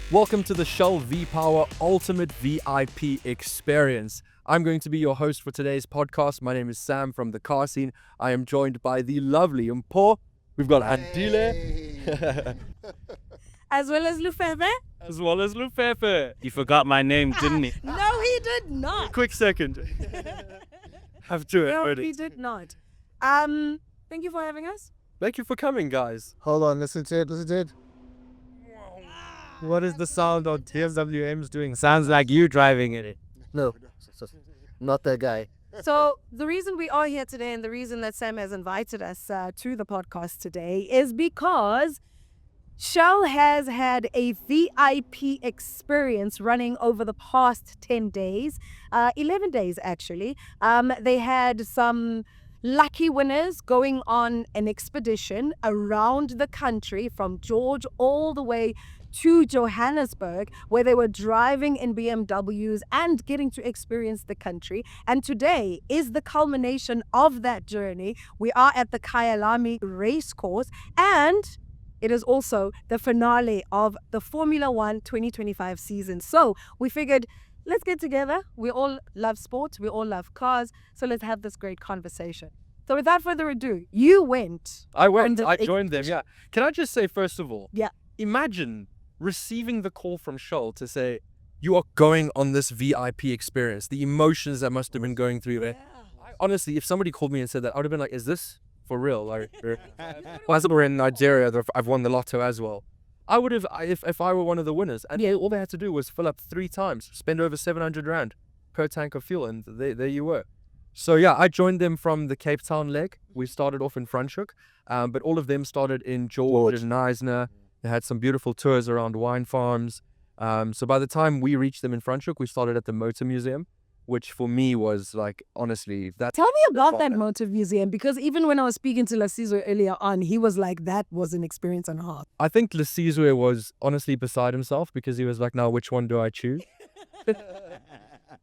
Welcome to the Shell V-Power Ultimate VIP Experience. I'm going to be your host for today's podcast. My name is Sam from the car scene. I am joined by the lovely Mpho. We've got Andile. As well as Lufefe. As well as Lufefe. He forgot my name, didn't he? No, he did not. Quick second. Have to No, it. he did not. Thank you for having us. Thank you for coming, guys. Hold on, listen to it. What is the sound on TFWM's doing? Sounds like you driving it. No, not that guy. So the reason we are here today and the reason that Sam has invited us to the podcast today is because Shell has had a VIP experience running over the past 10 days, 11 days actually. They had some lucky winners going on an expedition around the country from George all the way to Johannesburg, where they were driving in BMWs and getting to experience the country. And today is the culmination of that journey. We are at the Kyalami racecourse, and it is also the finale of the Formula One 2025 season. So we figured, let's get together. We all love sports. We all love cars. So let's have this great conversation. So without further ado, you went. I joined them, yeah. Can I just say, first of all, Yeah. imagine receiving the call from Shell to say, you are going on this VIP experience. The emotions that must have been going through there. Honestly, if somebody called me and said that, I would have been like, is this for real? Like, as we're in Nigeria, I've won the lotto as well. I would have, if I were one of the winners. And yeah, all they had to do was fill up 3 times, spend over 700 Rand per tank of fuel, and there you were. So yeah, I joined them from the Cape Town leg. We started off in Franschhoek, but all of them started in George and Knysna. They had some beautiful tours around wine farms. So by the time we reached them in Franschhoek, we started at the Motor Museum, which for me was like, honestly, that. Tell me about that motor museum, because even when I was speaking to Lasizwe earlier on, he was like, that was an experience and a half. I think Lasizwe was honestly beside himself because he was like, now which one do I choose?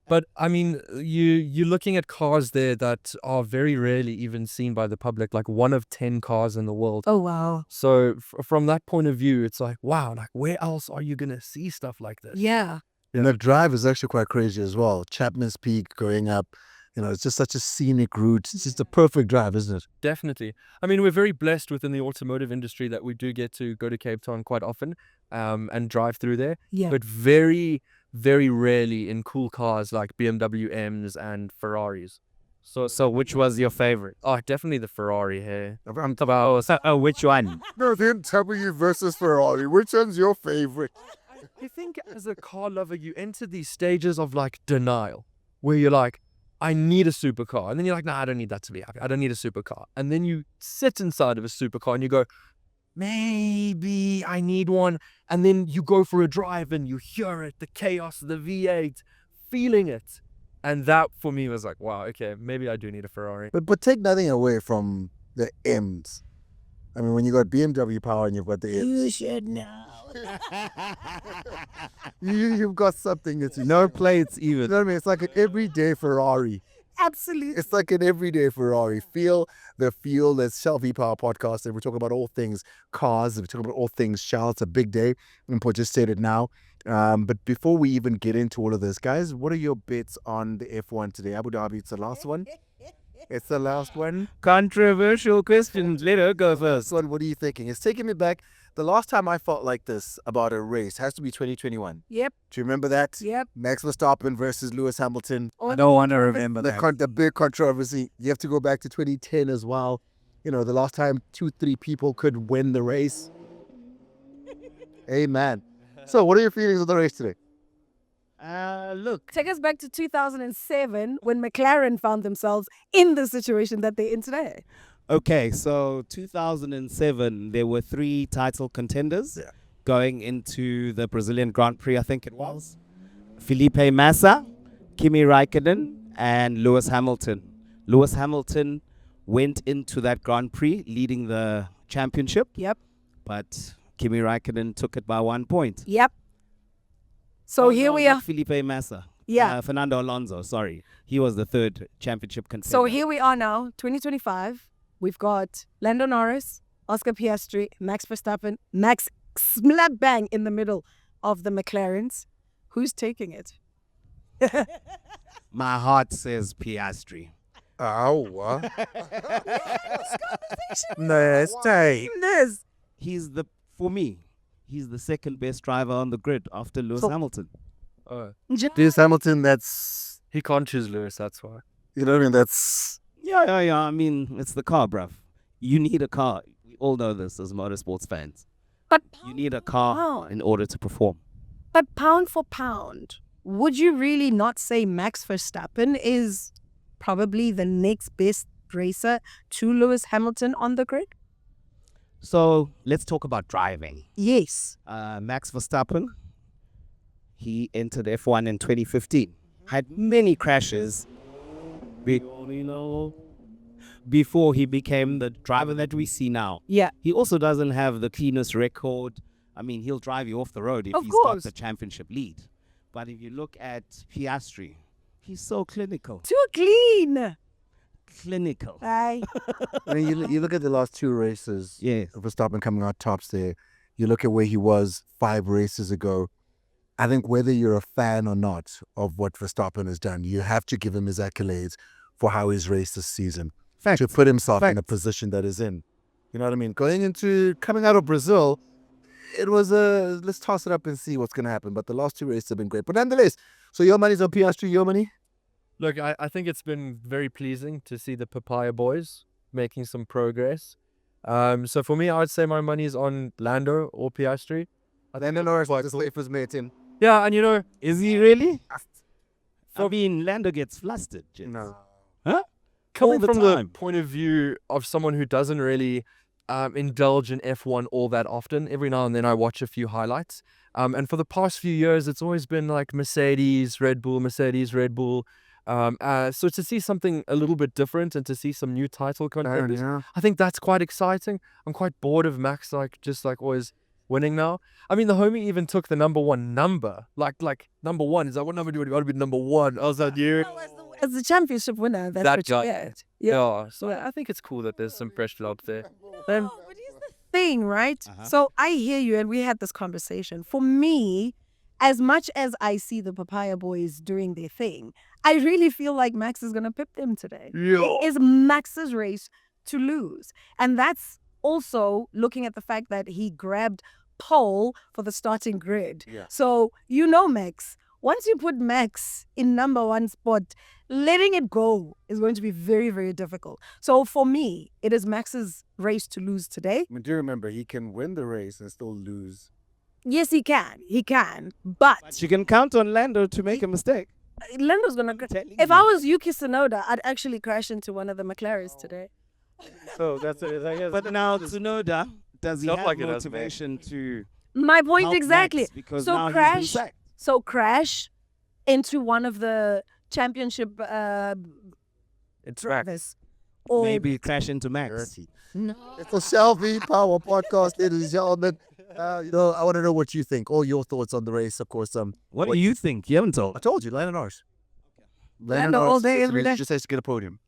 But I mean, you're looking at cars there that are very rarely even seen by the public, like 1 of 10 cars in the world. Oh, wow. So from that point of view, it's like, wow, like where else are you going to see stuff like this? Yeah. And the drive is actually quite crazy as well. Chapman's Peak going up, it's just such a scenic route. It's just a perfect drive, isn't it? Definitely. I mean, we're very blessed within the automotive industry that we do get to go to Cape Town quite often and drive through there. Yeah. But very, very rarely in cool cars like BMW M's and Ferraris. So which was your favorite? Oh, definitely the Ferrari here. I'm About which one? No, then W versus Ferrari. Which one's your favorite? I think as a car lover, you enter these stages of like denial where you're like, I need a supercar. And then you're like, nah, I don't need that to be happy. I don't need a supercar. And then you sit inside of a supercar and you go, maybe I need one. And then you go for a drive and you hear it, the chaos, the V8, feeling it. And that for me was like, wow, okay, maybe I do need a Ferrari. But take nothing away from the M's. I mean, when you got BMW power and you've got the M's. You should know. You've got something that's No plates even. You know what I mean? It's like an everyday Ferrari. Absolutely. It's like an everyday Ferrari. Feel that's Shell V-Power podcast. And we're talking about all things cars. We're talking about all things Shell. It's a big day. Mpho just said it now. But before we even get into all of this, guys, what are your bets on the F1 today? Abu Dhabi, it's the last one. It's the last one. Controversial questions. Let her go first. What are you thinking? It's taking me back. The last time I felt like this about a race has to be 2021. Yep. Do you remember that? Yep. Max Verstappen versus Lewis Hamilton. I don't want to remember that. The big controversy. You have to go back to 2010 as well. The last time 2-3 people could win the race. Amen. So what are your feelings of the race today? Look. Take us back to 2007 when McLaren found themselves in the situation that they're in today. Okay, so 2007, there were 3 title contenders going into the Brazilian Grand Prix, I think it was. Felipe Massa, Kimi Raikkonen, and Lewis Hamilton. Lewis Hamilton went into that Grand Prix leading the championship. Yep. But Kimi Raikkonen took it by 1 point. Yep. So here we are. Felipe Massa. Yeah. Fernando Alonso, sorry. He was the 3rd championship contender. So here we are now, 2025. We've got Lando Norris, Oscar Piastri, Max Verstappen, Max slap bang in the middle of the McLarens. Who's taking it? My heart says Piastri. Oh, nice time. This. For me, he's the second best driver on the grid after Lewis Hamilton. Lewis Hamilton, that's, He can't choose Lewis, that's why. you know what I mean? That's, Yeah. I mean, it's the car, bruv. You need a car. We all know this as motorsports fans. But You need a car in order to perform. But pound for pound, would you really not say Max Verstappen is probably the next best racer to Lewis Hamilton on the grid? So let's talk about driving. Yes. Max Verstappen, he entered F1 in 2015. Had many crashes before he became the driver that we see now. Yeah. He also doesn't have the cleanest record. I mean, he'll drive you off the road if Of he's course. got the championship lead. But if you look at Piastri, he's so clinical. Too clean. Clinical. Aye. I mean, you look at the last two races, Yes. Verstappen coming out tops there. You look at where he was 5 races ago. I think whether you're a fan or not of what Verstappen has done, you have to give him his accolades for how he's raced this season. To put himself in a position that is in. You know what I mean? Coming out of Brazil, it was let's toss it up and see what's going to happen. But the last 2 races have been great. But nonetheless, so your money's on Piastri, your money? Look, I think it's been very pleasing to see the Papaya boys making some progress. So for me, I would say my money is on Lando or Piastri. Lando Norris was just late for his mate in. Yeah, and you know, Is he really? I mean, Lando gets flustered. Jens. No. Huh? coming the from time. the point of view of someone who doesn't really indulge in F1 all that often, every now and then I watch a few highlights. And for the past few years, it's always been like Mercedes, Red Bull. So to see something a little bit different and to see some new title contenders, I think that's quite exciting. I'm quite bored of Max just always winning now. I mean, the homie even took the number one number. Like number one. He's like, what number do you want to be number one? I was like, you. As the championship winner, that's That what guy. you get. Yeah. So I think it's cool that there's some fresh blood there. Then But here's the thing, right? So I hear you, and we had this conversation. For me, as much as I see the Papaya boys doing their thing, I really feel like Max is going to pip them today. yeah. It is Max's race to lose. And that's also looking at the fact that he grabbed pole for the starting grid. Yeah. So, Max, once you put Max in number one spot, letting it go is going to be very, very difficult. So for me, it is Max's race to lose today. I mean, do remember, he can win the race and still lose. Yes, he can. He can. But You can count on Lando to make a mistake. Lando's going to... Telling If you. I was Yuki Tsunoda, I'd actually crash into one of the McLarens today. So that's it. I guess. But now Tsunoda, does he Not have like it has motivation to My point help exactly. Max? Because So now he's crash- been sacked. So crash into one of the championship It's drivers. Or Maybe crash into Max. No. It's a Selfie Power podcast, ladies and gentlemen. I want to know what you think. All your thoughts on the race, of course. What do you think? You haven't told. I told you, Lando Norris. Lando all day, every day. Just has to get a podium.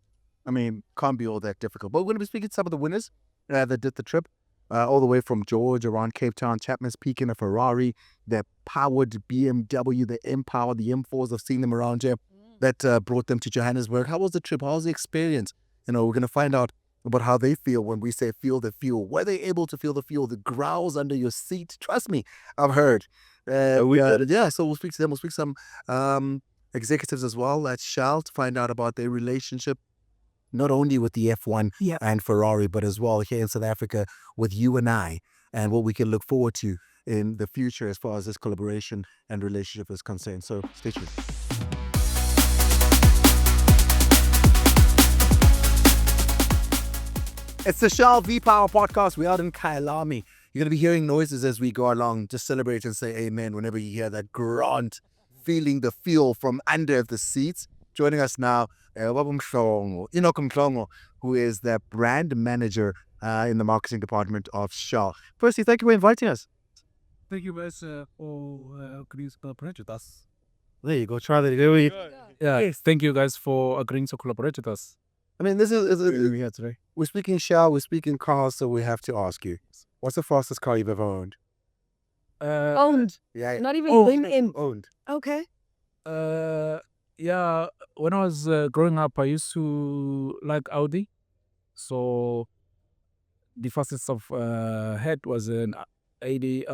I mean, can't be all that difficult. But we're going to be speaking to some of the winners that did the trip, all the way from George around Cape Town, Chapman's Peak in a Ferrari, their powered BMW, the Mpho, the M4s. I've seen them around here. That brought them to Johannesburg. How was the trip? How was the experience? We're going to find out about how they feel when we say feel the fuel. Were they able to feel the fuel, the growls under your seat? Trust me, I've heard. Yeah, so we'll speak to them. We'll speak to some executives as well at Shell to find out about their relationship, not only with the F1 Yeah. and Ferrari, but as well here in South Africa with you and I, and what we can look forward to in the future as far as this collaboration and relationship is concerned. So stay tuned. It's the Shell V-Power podcast. We're out in Kyalami. You're going to be hearing noises as we go along. Just celebrate and say amen whenever you hear that grunt, feeling the fuel from under the seats. Joining us now, Enoch Mhlongo, who is the brand manager in the marketing department of Shell. Firstly, thank you for inviting us. Thank you guys for agreeing to collaborate with us. There you go. Try that. Yeah, thank you guys for agreeing to collaborate with us. I mean, this is We're here today. we're speaking Shell, we're speaking cars, so we have to ask you, what's the fastest car you've ever owned? Owned. Yeah. Not even Oh. been in. Owned. Okay. Yeah, when I was growing up, I used to like Audi. So the fastest I've had was an Audi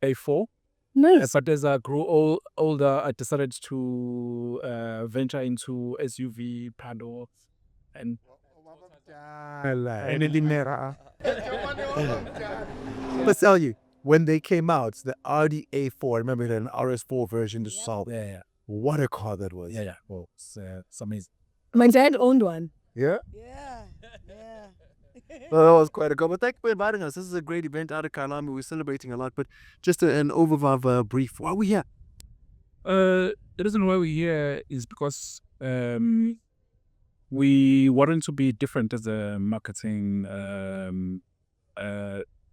A4. Nice. But as I grew older, I decided to venture into SUV, Prado, and Let's tell you, when they came out, the Audi A4, I remember an RS4 version, the Salt. yeah. What a car that was. Yeah. Well, it's amazing. My dad owned one. Yeah? Yeah. Yeah. Well, that was quite a go. But thank you for inviting us. This is a great event out of Kailami. We're celebrating a lot. But just an overview of brief. Why are we here? The reason why we're here is because we wanted to be different as a marketing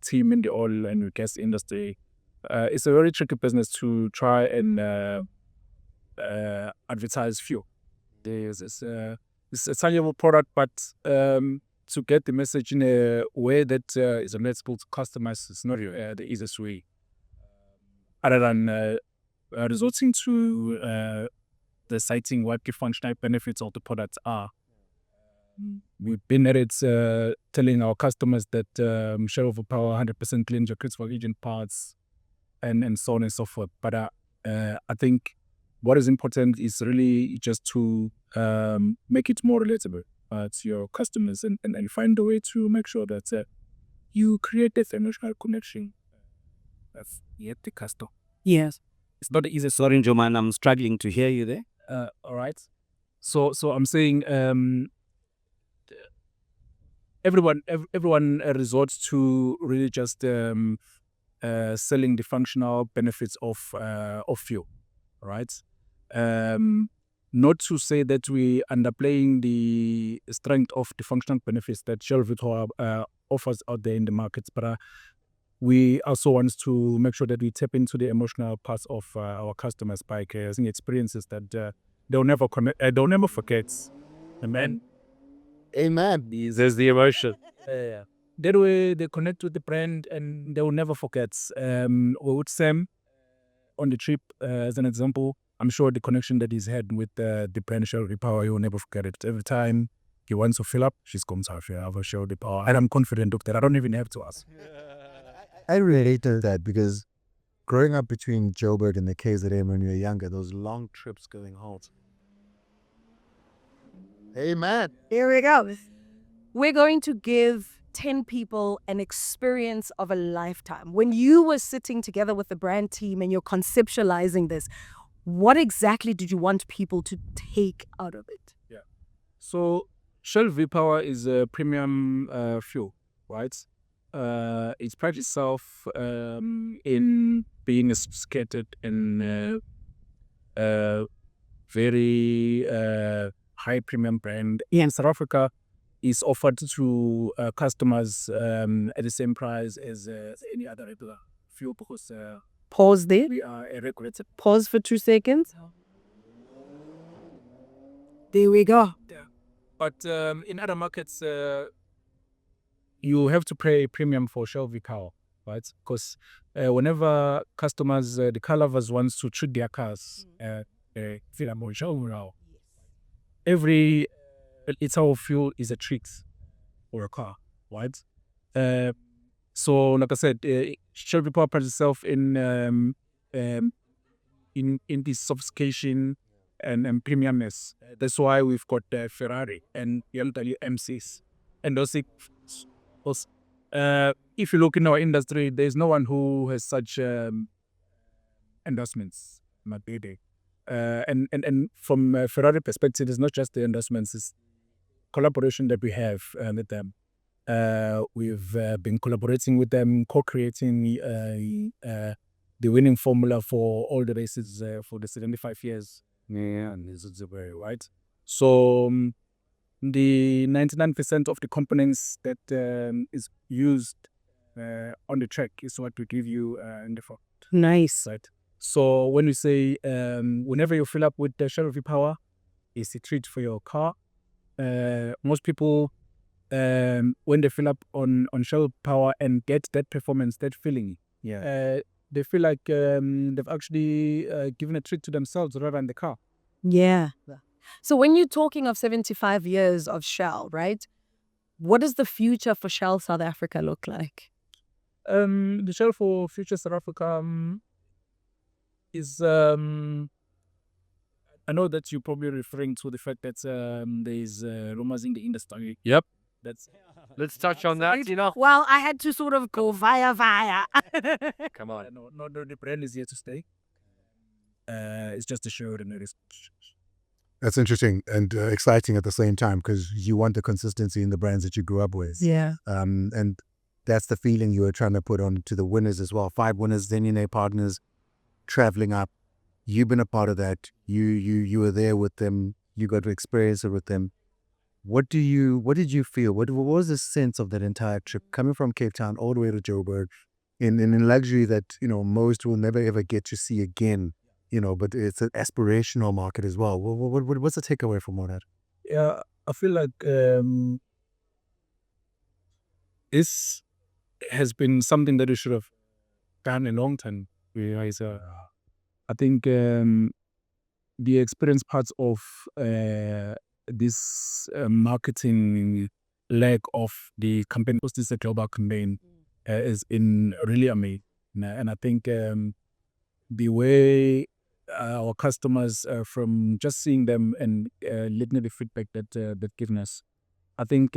team in the oil and gas industry. It's a very tricky business to try and advertise fuel. It's a tangible product, but to get the message in a way that is relatable to customers is not the easiest way. Other than resorting to the citing what the functional benefits of the products are. We've been at it telling our customers that Shell Overpower 100% clean your critical agent parts and so on and so forth. But I think what is important is really just to make it more relatable to your customers and find a way to make sure that you create this emotional connection with the customer. Yes. It's not easy. Sorry, Joman, I'm struggling to hear you there. All right. So I'm saying everyone resorts to really just selling the functional benefits of fuel, right? Not to say that we underplaying the strength of the functional benefits that Shell Victoria offers out there in the markets, but we also want to make sure that we tap into the emotional parts of our customers by creating experiences that they'll never forget. Amen. Amen. There's the emotion. That way they connect with the brand and they will never forget. With Sam on the trip, as an example, I'm sure the connection that he's had with the brand Shell Repower, he will never forget it. Every time he wants to fill up, she's comes out here, have a Shell Repower. And I'm confident of that. I don't even have to ask. I relate to that because growing up between Joburg and the KZN when you were younger, those long trips going home. Amen. Here we go. We're going to give 10 people an experience of a lifetime. When you were sitting together with the brand team and you're conceptualizing this, what exactly did you want people to take out of it? Yeah. So Shell V-Power is a premium fuel, right? It prides itself in being a sophisticated and very high premium brand in South Africa. Is offered to customers at the same price as any other regular fuel because Pause there. we are a regulated. Pause for 2 seconds. There we go. But in other markets, you have to pay a premium for Shell V-Power, right? Because whenever customers, the car lovers wants to treat their cars, every liter of fuel is a treat for a car, right? So, like I said, Shell V-Power prides itself in this sophistication and premiumness. That's why we've got Ferrari and BMW M6. And those, if you look in our industry, there's no one who has such endorsements. And from a Ferrari perspective, it's not just the endorsements, it's collaboration that we have with them. We've been collaborating with them, co-creating the winning formula for all the races for the 75 years. Yeah, and this is very right. So the 99% of the components that is used on the track is what we give you in the front. Nice. Right. So when we say whenever you fill up with the Shell V-Power, it's a treat for your car. Most people, when they fill up on Shell Power and get that performance, that feeling, they feel like they've actually given a treat to themselves rather than the car. Yeah. So when you're talking of 75 years of Shell, right? What does the future for Shell South Africa look like? The Shell for Future South Africa is I know that you're probably referring to the fact that there's rumors in the industry. Yep. That's Let's touch on that. Well, I had to sort of go via. Come on. no, the brand is here to stay. It's just a show and it is. That's interesting and exciting at the same time because you want the consistency in the brands that you grew up with. Yeah. And that's the feeling you were trying to put on to the winners as well. 5 winners, Zenine partners, traveling up. You've been a part of that. You were there with them. You got to experience it with them. What did you feel? What was the sense of that entire trip coming from Cape Town all the way to Joburg in luxury that, most will never ever get to see again, but it's an aspirational market as well. What's the takeaway from all that? Yeah, I feel like this has been something that we should have done a long time. I think the experience parts of this marketing leg of the campaign, because this is a global campaign, is in really amazing. And I think the way our customers, from just seeing them and looking at the feedback that they've given us, I think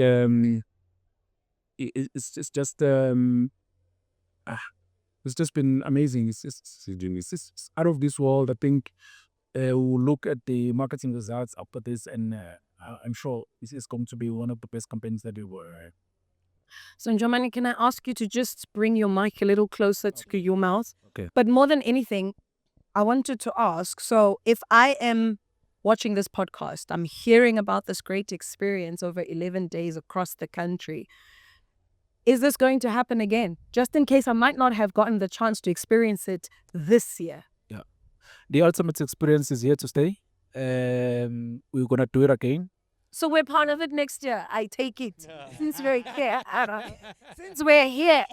it's just been amazing. It's out of this world. I think we'll look at the marketing results after this, and I'm sure this is going to be one of the best campaigns that we were. So, Njomani, can I ask you to just bring your mic a little closer to your mouth? Okay. But more than anything, I wanted to ask, so if I am watching this podcast, I'm hearing about this great experience over 11 days across the country. Is this going to happen again? Just in case I might not have gotten the chance to experience it this year. Yeah. The ultimate experience is here to stay. We're going to do it again. So we're part of it next year, I take it. Since we're here. Since we're here.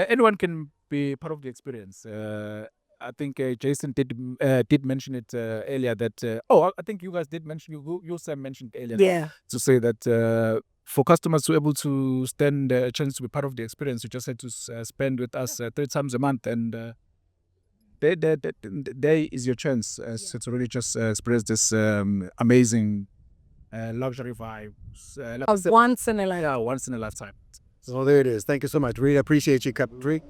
Anyone can be part of the experience. I think Jason did mention it earlier that, I think you guys did mention, you Sam mentioned earlier. Yeah. To say that for customers to be able to stand a chance to be part of the experience, you just had to spend with us 3 times a month, and there is your chance to really just express this amazing luxury vibe. Once in a lifetime. Yeah, once in a lifetime. So there it is. Thank you so much. Really appreciate you, Captain.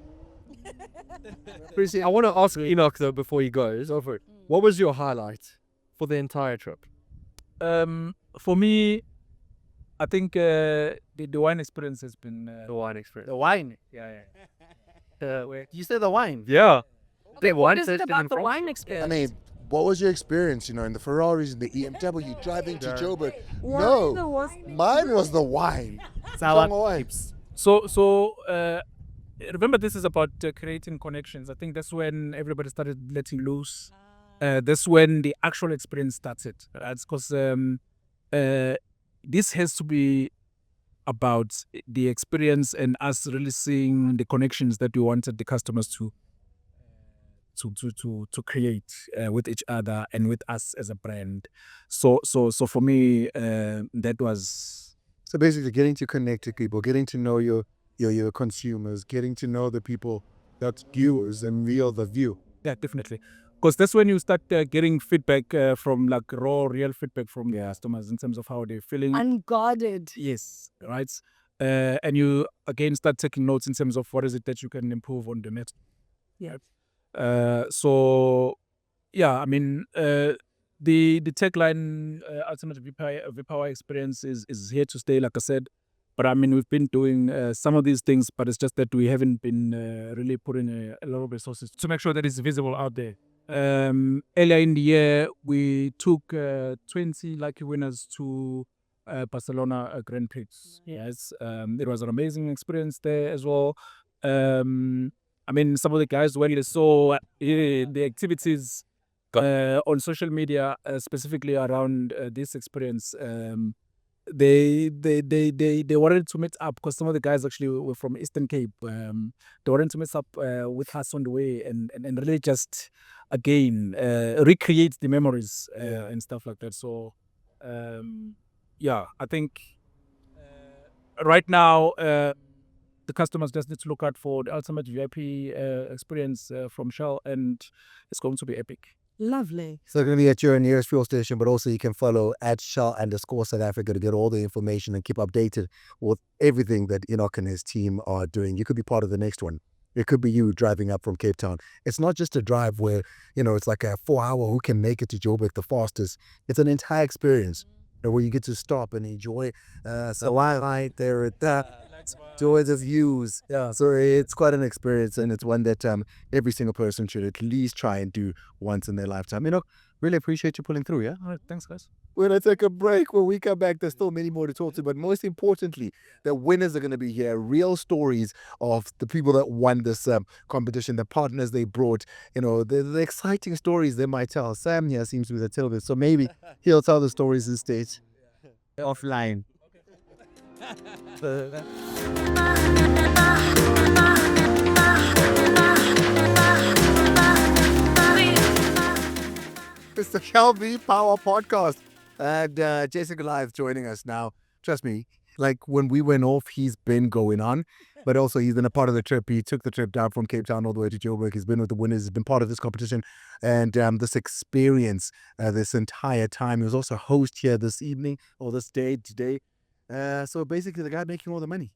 I want to ask Enoch though before he goes over it. What was your highlight for the entire trip? For me, I think the wine experience has been The wine experience. The wine. You said the wine. Yeah. What is it about the wine experience? I mean, what was your experience, in the Ferraris and the EMW driving to Joburg? No, mine was the wine. Sour Wipes. So remember, this is about creating connections. I think that's when everybody started letting loose. That's when the actual experience started. It's because this has to be about the experience and us really seeing the connections that we wanted the customers to create with each other and with us as a brand. So for me, that was. So basically, getting to connect to people, getting to know your consumers, getting to know the people that's viewers and the view. Yeah, definitely. Because that's when you start getting feedback from real feedback from the customers in terms of how they're feeling. Unguarded. Yes, right. And you again start taking notes in terms of what is it that you can improve on the net. Yeah. I mean, the tagline ultimate V-Power experience is here to stay, like I said. But I mean, we've been doing some of these things, but it's just that we haven't been really putting a lot of resources to make sure that it's visible out there. Earlier in the year, we took 20 lucky winners to Barcelona Grand Prix. Yes, it was an amazing experience there as well. I mean, some of the guys, when they saw the activities on social media, specifically around this experience, they wanted to meet up because some of the guys actually were from Eastern Cape. They wanted to meet up with us on the way and really just again recreate the memories and stuff like that. So yeah, I think right now the customers just need to look out for the ultimate VIP experience from Shell, and it's going to be epic. Lovely. So it's going to be at your nearest fuel station, but also you can follow at Shell_South Africa to get all the information and keep updated with everything that Enoch and his team are doing. You could be part of the next one. It could be you driving up from Cape Town. It's not just a drive where, it's like a 4-hour, who can make it to Joburg the fastest. It's an entire experience where you get to stop and enjoy the light there at enjoy the views. Yeah, so it's quite an experience, and it's one that every single person should at least try and do once in their lifetime. Really appreciate you pulling through, yeah? All right, thanks, guys. We're going to take a break. When we come back, there's still many more to talk to, but most importantly, the winners are going to be here. Real stories of the people that won this competition, the partners they brought, the exciting stories they might tell. Sam here seems to be the tailor, so maybe he'll tell the stories instead. Offline. It's the Mpho Power Podcast. And Jason Goliath joining us now. Trust me, like when we went off, he's been going on. But also he's been a part of the trip. He took the trip down from Cape Town all the way to Joburg. He's been with the winners. He's been part of this competition. And this experience this entire time. He was also host here this evening or this day today. So basically the guy making all the money.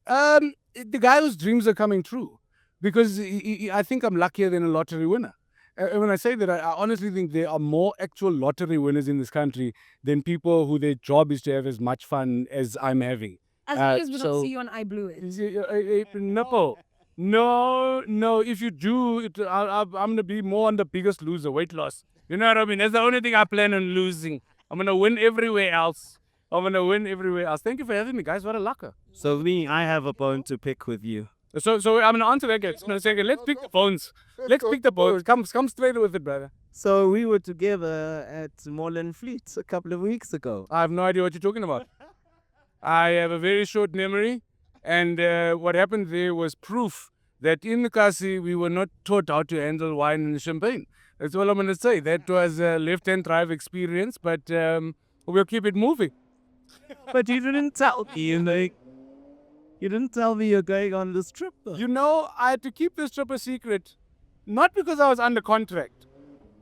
The guy whose dreams are coming true. Because I think I'm luckier than a lottery winner. When I say that, I honestly think there are more actual lottery winners in this country than people who their job is to have as much fun as I'm having. As long as we don't see you on iBlue. No. If you do, I'm going to be more on the Biggest Loser, weight loss. You know what I mean? That's the only thing I plan on losing. I'm going to win everywhere else. Thank you for having me, guys. What a lucker. So me, I have a bone to pick with you. So I'm going to answer that, guys. In a second. Let's pick the phones. Come straight with it, brother. So we were together at Moreland Fleet a couple of weeks ago. I have no idea what you're talking about. I have a very short memory, and what happened there was proof that in the Kasi we were not taught how to handle wine and champagne. That's all I'm going to say. That was a left-hand drive experience, but we'll keep it moving. But you didn't tell me, you didn't tell me you're going on this trip, though. I had to keep this trip a secret, not because I was under contract,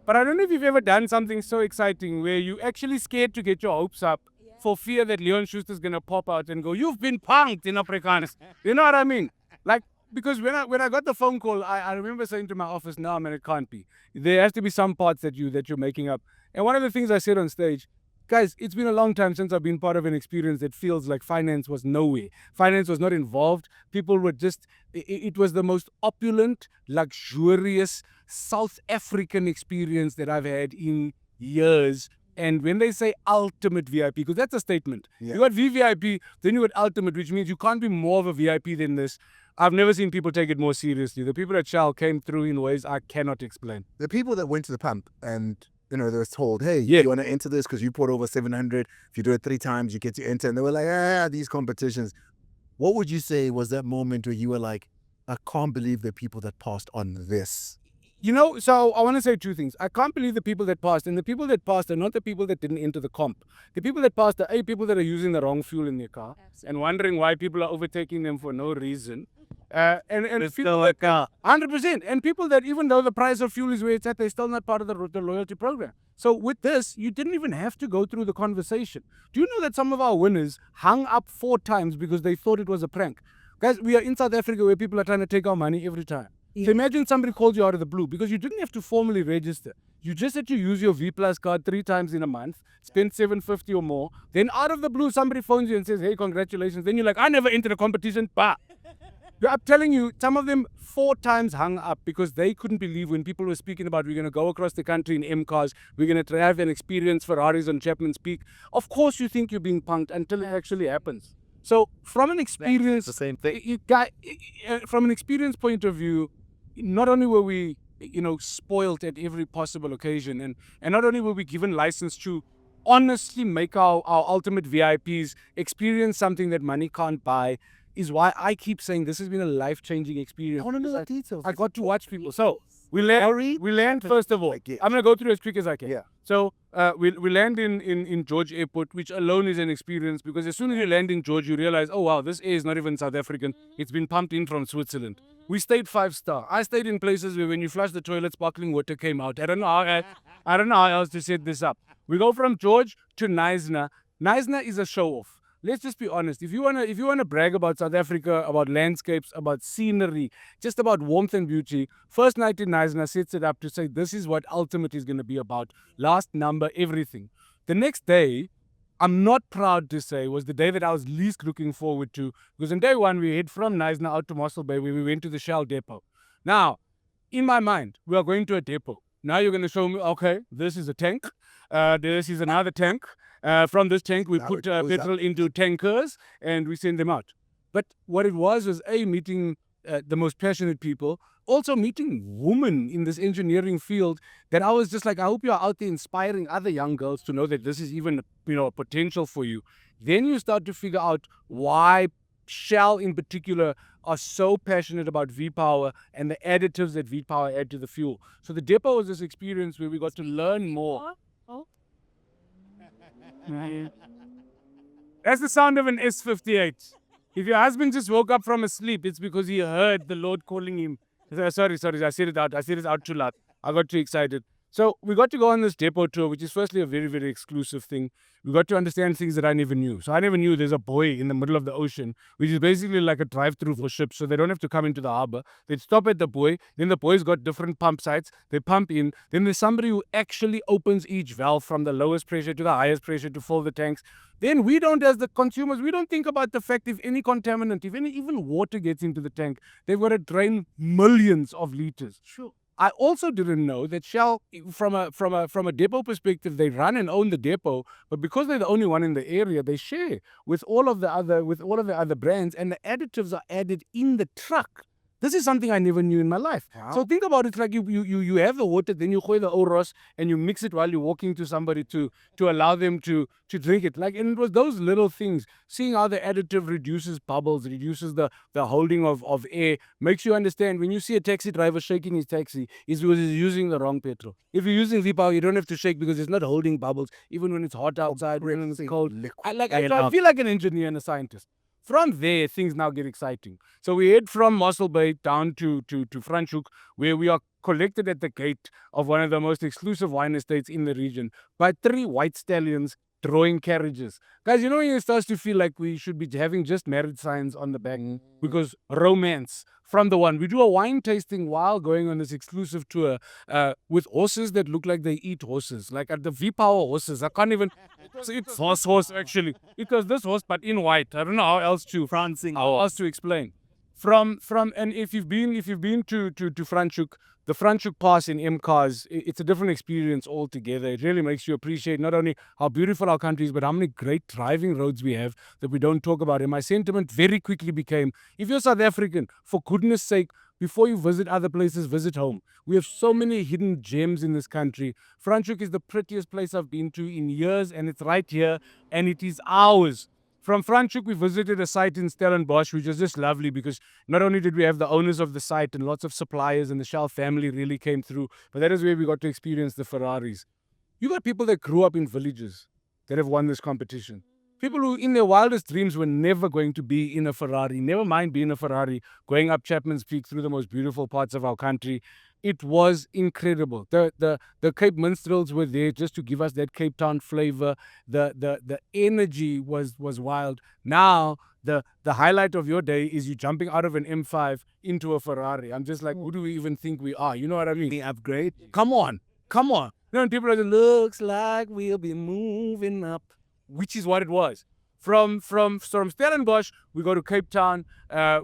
but I don't know if you've ever done something so exciting where you actually scared to get your hopes up for fear that Leon Schuster's going to pop out and go, "You've been punked in Afrikaans." You know what I mean? Like, because when I got the phone call, I remember saying to my office, "No, man, it can't be. There has to be some parts that you're making up." And one of the things I said on stage, guys, it's been a long time since I've been part of an experience that feels like finance was nowhere. Finance was not involved. People were just, it was the most opulent, luxurious South African experience that I've had in years. And when they say ultimate VIP, because that's a statement. Yeah. You got VVIP, then you got ultimate, which means you can't be more of a VIP than this. I've never seen people take it more seriously. The people at Shell came through in ways I cannot explain. The people that went to the pump and they were told, hey, Yeah. you want to enter this because you poured over 700. If you do it 3 times, you get to enter. And they were like, these competitions. What would you say was that moment where you were like, I can't believe the people that passed on this? So I want to say 2 things. I can't believe the people that passed, and the people that passed are not the people that didn't enter the comp. The people that passed are people that are using the wrong fuel in their car and wondering why people are overtaking them for no reason. And people, 100%. And people that, even though the price of fuel is where it's at, they're still not part of the loyalty program. So with this, you didn't even have to go through the conversation. Do you know that some of our winners hung up 4 times because they thought it was a prank? Guys, we are in South Africa where people are trying to take our money every time. So imagine somebody calls you out of the blue because you didn't have to formally register. You just had to use your V Plus card 3 times in a month, spend $750 or more. Then out of the blue, somebody phones you and says, hey, congratulations. Then you're like, I never entered a competition. Bah. I'm telling you, some of them 4 times hung up because they couldn't believe when people were speaking about we're going to go across the country in M cars, we're going to have and experience Ferraris on Chapman's Peak. Of course you think you're being punked until it actually happens. So from an experience, the same thing. From an experience point of view, not only were we, spoiled at every possible occasion, and not only were we given license to honestly make our ultimate VIPs experience something that money can't buy is why I keep saying this has been a life-changing experience. I want to know the details. I got to watch people. So we land first of all. Like, yeah. I'm gonna go through as quick as I can. Yeah. So we land in George Airport, which alone is an experience because as soon as you land in George, you realize, oh wow, this air is not even South African. It's been pumped in from Switzerland. We stayed 5-star. I stayed in places where when you flush the toilet, sparkling water came out. I don't know how else to set this up. We go from George to Knysna. Knysna is a show off. Let's just be honest. If you wanna brag about South Africa, about landscapes, about scenery, just about warmth and beauty, first night in Knysna sets it up to say this is what ultimate is gonna be about. Last number, everything. The next day, I'm not proud to say, was the day that I was least looking forward to because on day one we head from Knysna out to Mossel Bay where we went to the Shell depot. Now, in my mind, we are going to a depot. Now you're gonna show me, okay, this is a tank. This is another tank. From this tank, we put petrol into tankers and we send them out. But what it was meeting the most passionate people, also meeting women in this engineering field that I was just like, I hope you're out there inspiring other young girls to know that this is even, a potential for you. Then you start to figure out why Shell in particular are so passionate about V-Power and the additives that V-Power add to the fuel. So the depot was this experience where we got to learn more. That's the sound of an S58. If your husband just woke up from a sleep, it's because he heard the Lord calling him. Sorry, I said it out. I said it out too loud. I got too excited. So we got to go on this depot tour, which is firstly a very, very exclusive thing. We got to understand things that I never knew. So I never knew there's a buoy in the middle of the ocean, which is basically like a drive-through for ships. So they don't have to come into the harbor. They'd stop at the buoy. Then the buoy's got different pump sites. They pump in. Then there's somebody who actually opens each valve from the lowest pressure to the highest pressure to fill the tanks. Then we don't, as the consumers, we don't think about the fact if any contaminant, if any even water gets into the tank, they've got to drain millions of liters. Sure. I also didn't know that Shell, from a depot perspective, they run and own the depot, but because they're the only one in the area, they share with all of the other brands, and the additives are added in the truck. This is something I never knew in my life. Wow. So think about it like you have the water, then you pour the Oros and you mix it while you're walking to somebody to allow them to drink it. And it was those little things, seeing how the additive reduces bubbles, reduces the holding of air, makes you understand when you see a taxi driver shaking his taxi, is because he's using the wrong petrol. If you're using V-Power, you don't have to shake because it's not holding bubbles, even when it's hot outside, when it's cold. I feel like an engineer and a scientist. From there, things now get exciting. So we head from Mossel Bay down to Franschhoek, where we are collected at the gate of one of the most exclusive wine estates in the region by 3 white stallions drawing carriages. Guys, when it starts to feel like we should be having just marriage signs on the back because romance from the one. We do a wine tasting while going on this exclusive tour with horses that look like they eat horses, like at the V-Power horses. I can't even... It's horse actually. It was this horse, but in white. I don't know how else to... How else to explain. And if you've been to Franschhoek, the Franschhoek Pass in MCARs, it's a different experience altogether. It really makes you appreciate not only how beautiful our country is, but how many great driving roads we have that we don't talk about. And my sentiment very quickly became, if you're South African, for goodness sake, before you visit other places, visit home. We have so many hidden gems in this country. Franschhoek is the prettiest place I've been to in years, and it's right here, and it is ours. From Franschhoek, we visited a site in Stellenbosch, which was just lovely because not only did we have the owners of the site and lots of suppliers, and the Shell family really came through, but that is where we got to experience the Ferraris. You got people that grew up in villages that have won this competition. People who in their wildest dreams were never going to be in a Ferrari, never mind being a Ferrari, going up Chapman's Peak through the most beautiful parts of our country. It was incredible. The Cape Minstrels were there just to give us that Cape Town flavor. The energy was wild. Now, the highlight of your day is you jumping out of an M5 into a Ferrari. I'm just like, who do we even think we are? You know what I mean? The upgrade. Come on. People are like, looks like we'll be moving up. Which is what it was. From Stellenbosch, we go to Cape Town.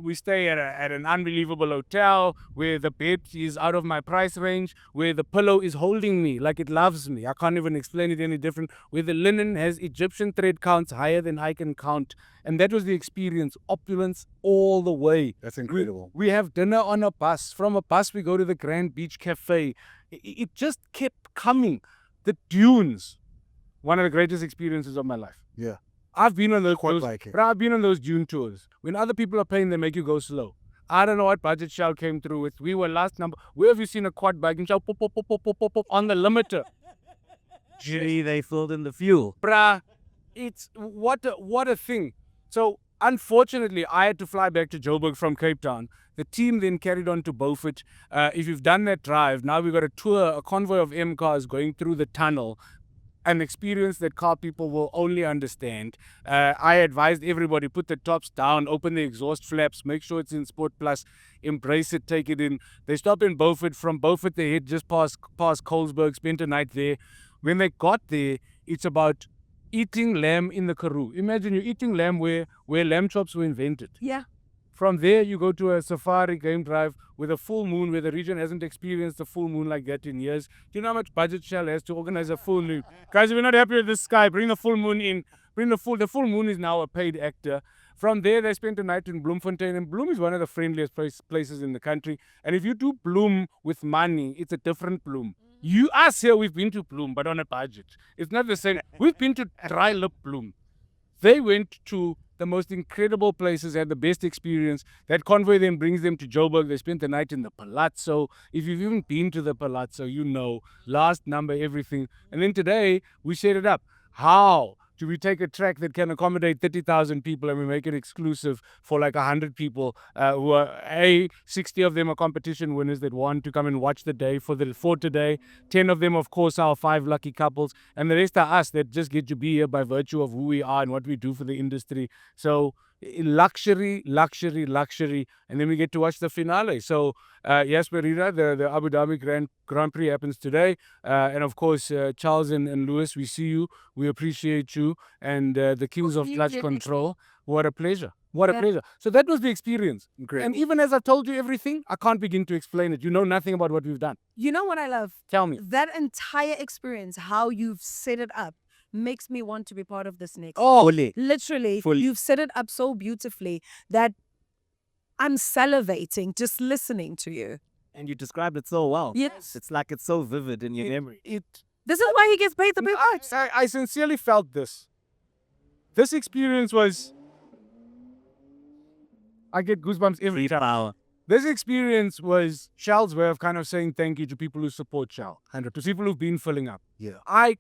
We stay at an unbelievable hotel where the bed is out of my price range, where the pillow is holding me like it loves me. I can't even explain it any different. Where the linen has Egyptian thread counts higher than I can count. And that was the experience. Opulence all the way. That's incredible. We have dinner on a bus. From a bus, we go to the Grand Beach Cafe. It just kept coming. The dunes. one of the greatest experiences of my life. Yeah. I've been on those, biking. bro, I've been on those dune tours. When other people are paying, they make you go slow. I don't know what budget Shell came through with. We were last number. Where have you seen a quad bike and Shell pop, pop, pop, pop, pop, pop, pop, on the limiter? Gee, they filled in the fuel. Bruh, it's what a thing. So unfortunately, I had to fly back to Joburg from Cape Town. The team then carried on to Beaufort. If you've done that drive, now we've got a tour, a convoy of M cars going through the tunnel. An experience that car people will only understand. I advised everybody, put the tops down, open the exhaust flaps, make sure it's in Sport Plus, embrace it, take it in. They stopped in Beaufort. From Beaufort, they hit just past Colesberg, spent a night there. When they got there, it's about eating lamb in the Karoo. Imagine you're eating lamb where lamb chops were invented. Yeah. From there, you go to a safari game drive with a full moon, where the region hasn't experienced a full moon like that in years. Do you know how much budget Shell has to organize a full moon? Guys, if you're not happy with this sky, bring the full moon in. The full moon is now a paid actor. From there, they spent a night in Bloemfontein, and Bloem is one of the friendliest places in the country. And if you do Bloem with money, it's a different Bloem. Us here, we've been to Bloem, but on a budget. It's not the same. We've been to dry lip Bloem. They went to the most incredible places, had the best experience. That convoy then brings them to Joburg. They spent the night in the Palazzo. If you've even been to the Palazzo, you know, last number, everything. And then today, we set it up. How do we take a track that can accommodate 30,000 people and we make it exclusive for like 100 people who are, 60 of them are competition winners that want to come and watch the day for today. 10 of them, of course, are 5 lucky couples. And the rest are us that just get to be here by virtue of who we are and what we do for the industry. So luxury. And then we get to watch the finale. So yes, Marina, the Abu Dhabi Grand Prix happens today. And of course, Charles and Lewis, we see you. We appreciate you. And the Kings of Clutch Control. What a pleasure. What a pleasure. So that was the experience. Great. And even as I've told you everything, I can't begin to explain it. You know nothing about what we've done. You know what I love? Tell me. That entire experience, how you've set it up, makes me want to be part of this next. Oh, Literally, Fully. you've set it up so beautifully that I'm salivating just listening to you. and you described it so well. Yes. It's like it's so vivid in your memory. This is why he gets paid the big bucks. I sincerely felt this. This experience was... I get goosebumps every time. Power. This experience was Shell's way of kind of saying thank you to people who support Shell, and to people who've been filling up. Yeah. A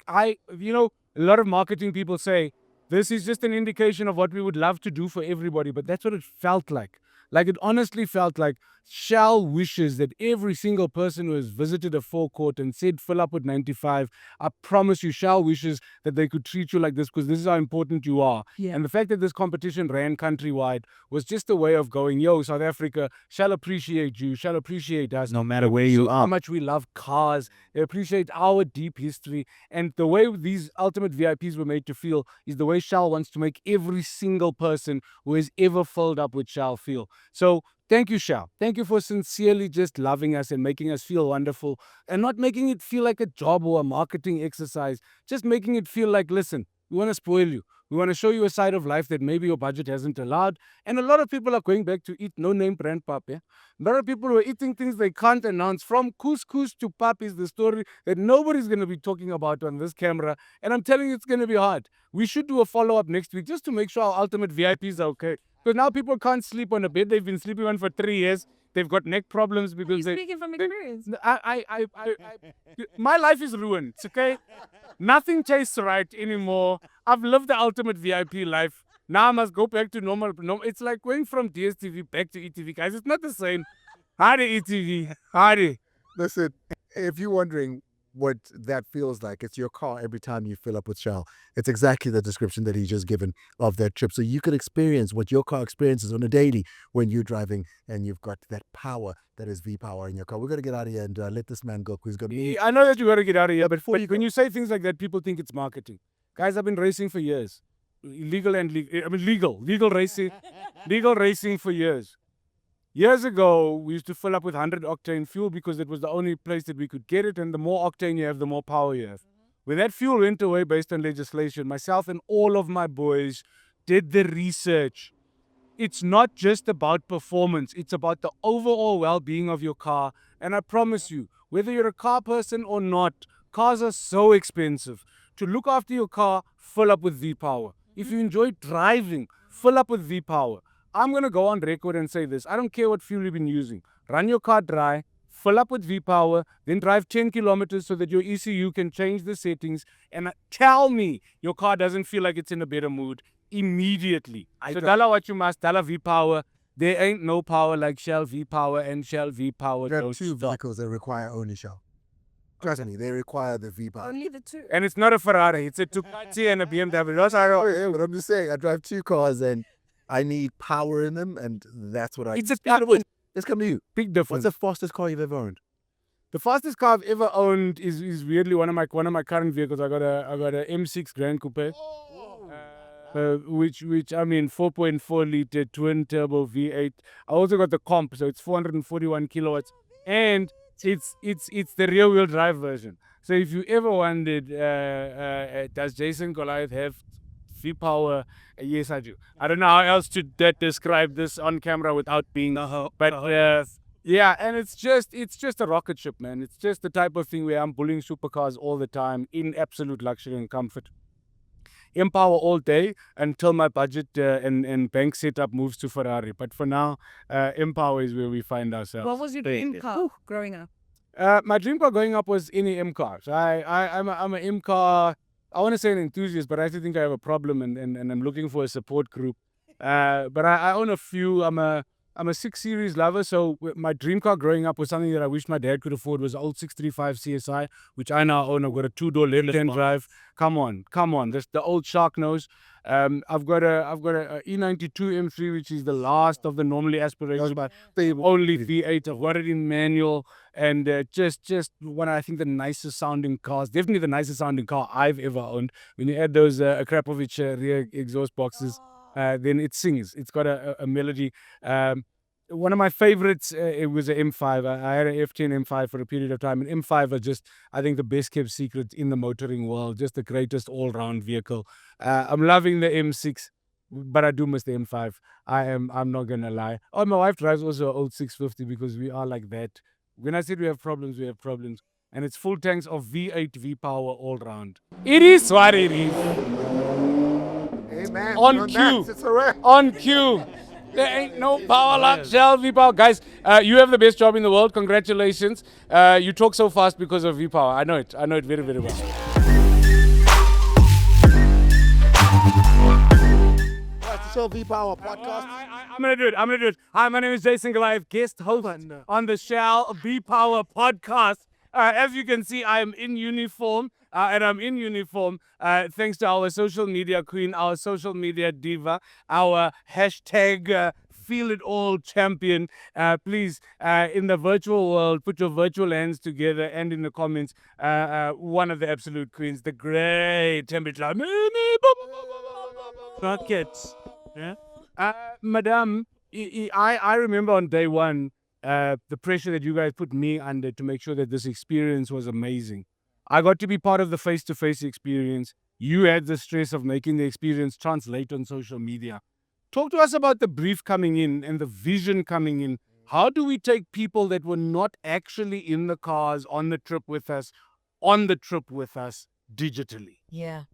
lot of marketing people say this is just an indication of what we would love to do for everybody, but that's what it felt like. Like, it honestly felt like Shell wishes that every single person who has visited a forecourt and said fill up with 95, I promise you, Shell wishes that they could treat you like this, because this is how important you are. Yeah. And the fact that this competition ran countrywide was just a way of going, yo, South Africa, Shell appreciate you, Shell appreciate us. No matter where you How are. much we love cars. They appreciate our deep history. And the way these ultimate VIPs were made to feel is the way Shell wants to make every single person who has ever filled up with Shell feel. So thank you, Shell. Thank you for sincerely just loving us and making us feel wonderful, and not making it feel like a job or a marketing exercise. Just making it feel like, listen, we want to spoil you. We want to show you a side of life that maybe your budget hasn't allowed. And a lot of people are going back to eat no-name brand pap. Yeah? A lot of people who are eating things they can't announce. From couscous to pap is the story that nobody's going to be talking about on this camera. And I'm telling you, it's going to be hard. We should do a follow-up next week just to make sure our ultimate VIPs are okay. Because now people can't sleep on a bed. They've been sleeping on for 3 years. They've got neck problems because He's speaking from experience. My life is ruined, okay? Nothing tastes right anymore. I've lived the ultimate VIP life. Now I must go back to normal. It's like going from DSTV back to ETV, guys. It's not the same. Hardy ETV. Hardy. Listen, if you're wondering what that feels like, it's your car every time you fill up with Shell. It's exactly the description that he just given of that trip. So you can experience what your car experiences on a daily when you're driving and you've got that power that is V-power in your car. We're going to get out of here and let this man go. He's going to... I know that you got to get out of here, but when you say things like that, people think it's marketing. Guys, I've been racing for years. Legal racing for years. Years ago, we used to fill up with 100 octane fuel because it was the only place that we could get it, and the more octane you have, the more power you have. When that fuel went away based on legislation, myself and all of my boys did the research. It's not just about performance, it's about the overall well-being of your car. And I promise you, whether you're a car person or not, cars are so expensive. to look after your car, fill up with V-Power. If you enjoy driving, fill up with V-Power. I'm going to go on record and say this. I don't care what fuel you've been using. Run your car dry, fill up with V-Power, then drive 10 kilometers so that your ECU can change the settings, and tell me your car doesn't feel like it's in a better mood immediately. So dala what you must, dala V-Power. There ain't no power like Shell V-Power, and Shell V-Power There are don't two stop. vehicles that require only Shell. Trust me, they require the V-Power. Only the two. And it's not a Ferrari, it's a Ducati and a BMW. That's how Oh, yeah, but I'm just saying, I drive two cars and I need power in them, and that's what I. it's a Let's come to you. big What's difference. the fastest car you've ever owned? The fastest car I've ever owned is weirdly one of my current vehicles. I got a M6 Grand Coupe, which I mean 4.4 liter twin turbo V8. I also got the comp, so it's 441 kilowatts, and it's the rear wheel drive version. So if you ever wondered, does Jason Goliath have V-Power? Yes, I do. I don't know how else to describe this on camera without being, but yeah, and it's just a rocket ship, man. It's just the type of thing where I'm bullying supercars all the time in absolute luxury and comfort. Empower all day until my budget and bank setup moves to Ferrari. But for now, Empower is where we find ourselves. What was your dream car growing up? My dream car growing up was any M car. So I'm an M car. I want to say an enthusiast, but I actually think I have a problem, and I'm looking for a support group. But I own a few. I'm a 6 Series lover, so my dream car growing up was something that I wish my dad could afford. Was an old 635 CSI, which I now own. I've got a 2-door left-hand drive. Come on, that's the old shark nose. I've got a E92 M3, which is the last of the normally aspirated, but only V8. I've got it in manual, and just one I think the nicest sounding cars. Definitely the nicest sounding car I've ever owned. When you add those Krapovich rear exhaust boxes. Then it sings. It's got a melody. One of my favorites, it was an M5. I had an F10 M5 for a period of time. And M5 are just, I think, the best kept secret in the motoring world. Just the greatest all-round vehicle. I'm loving the M6, but I do miss the M5. I'm not going to lie. Oh, my wife drives also an old 650 because we are like that. When I said we have problems, we have problems. And it's full tanks of V8 V-Power all-round. It is what it is. Amen. On cue. On cue. There ain't no power like Shell V-Power. Guys, you have the best job in the world. Congratulations. You talk so fast because of V-Power. I know it very, very well. That's the Shell V-Power podcast. I'm going to do it. Hi, my name is Jason Goliath, guest host on the Shell V-Power podcast. As you can see, I am in uniform. And I'm in uniform thanks to our social media queen, our social media diva, our hashtag Feel It All champion. Please, in the virtual world, put your virtual hands together, and in the comments, one of the absolute queens, the great temperature. Buckets. Yeah. Madame, I remember on day one, the pressure that you guys put me under to make sure that this experience was amazing. I got to be part of the face-to-face experience. You had the stress of making the experience translate on social media. Talk to us about the brief coming in and the vision coming in. How do we take people that were not actually in the cars on the trip with us digitally? Yeah.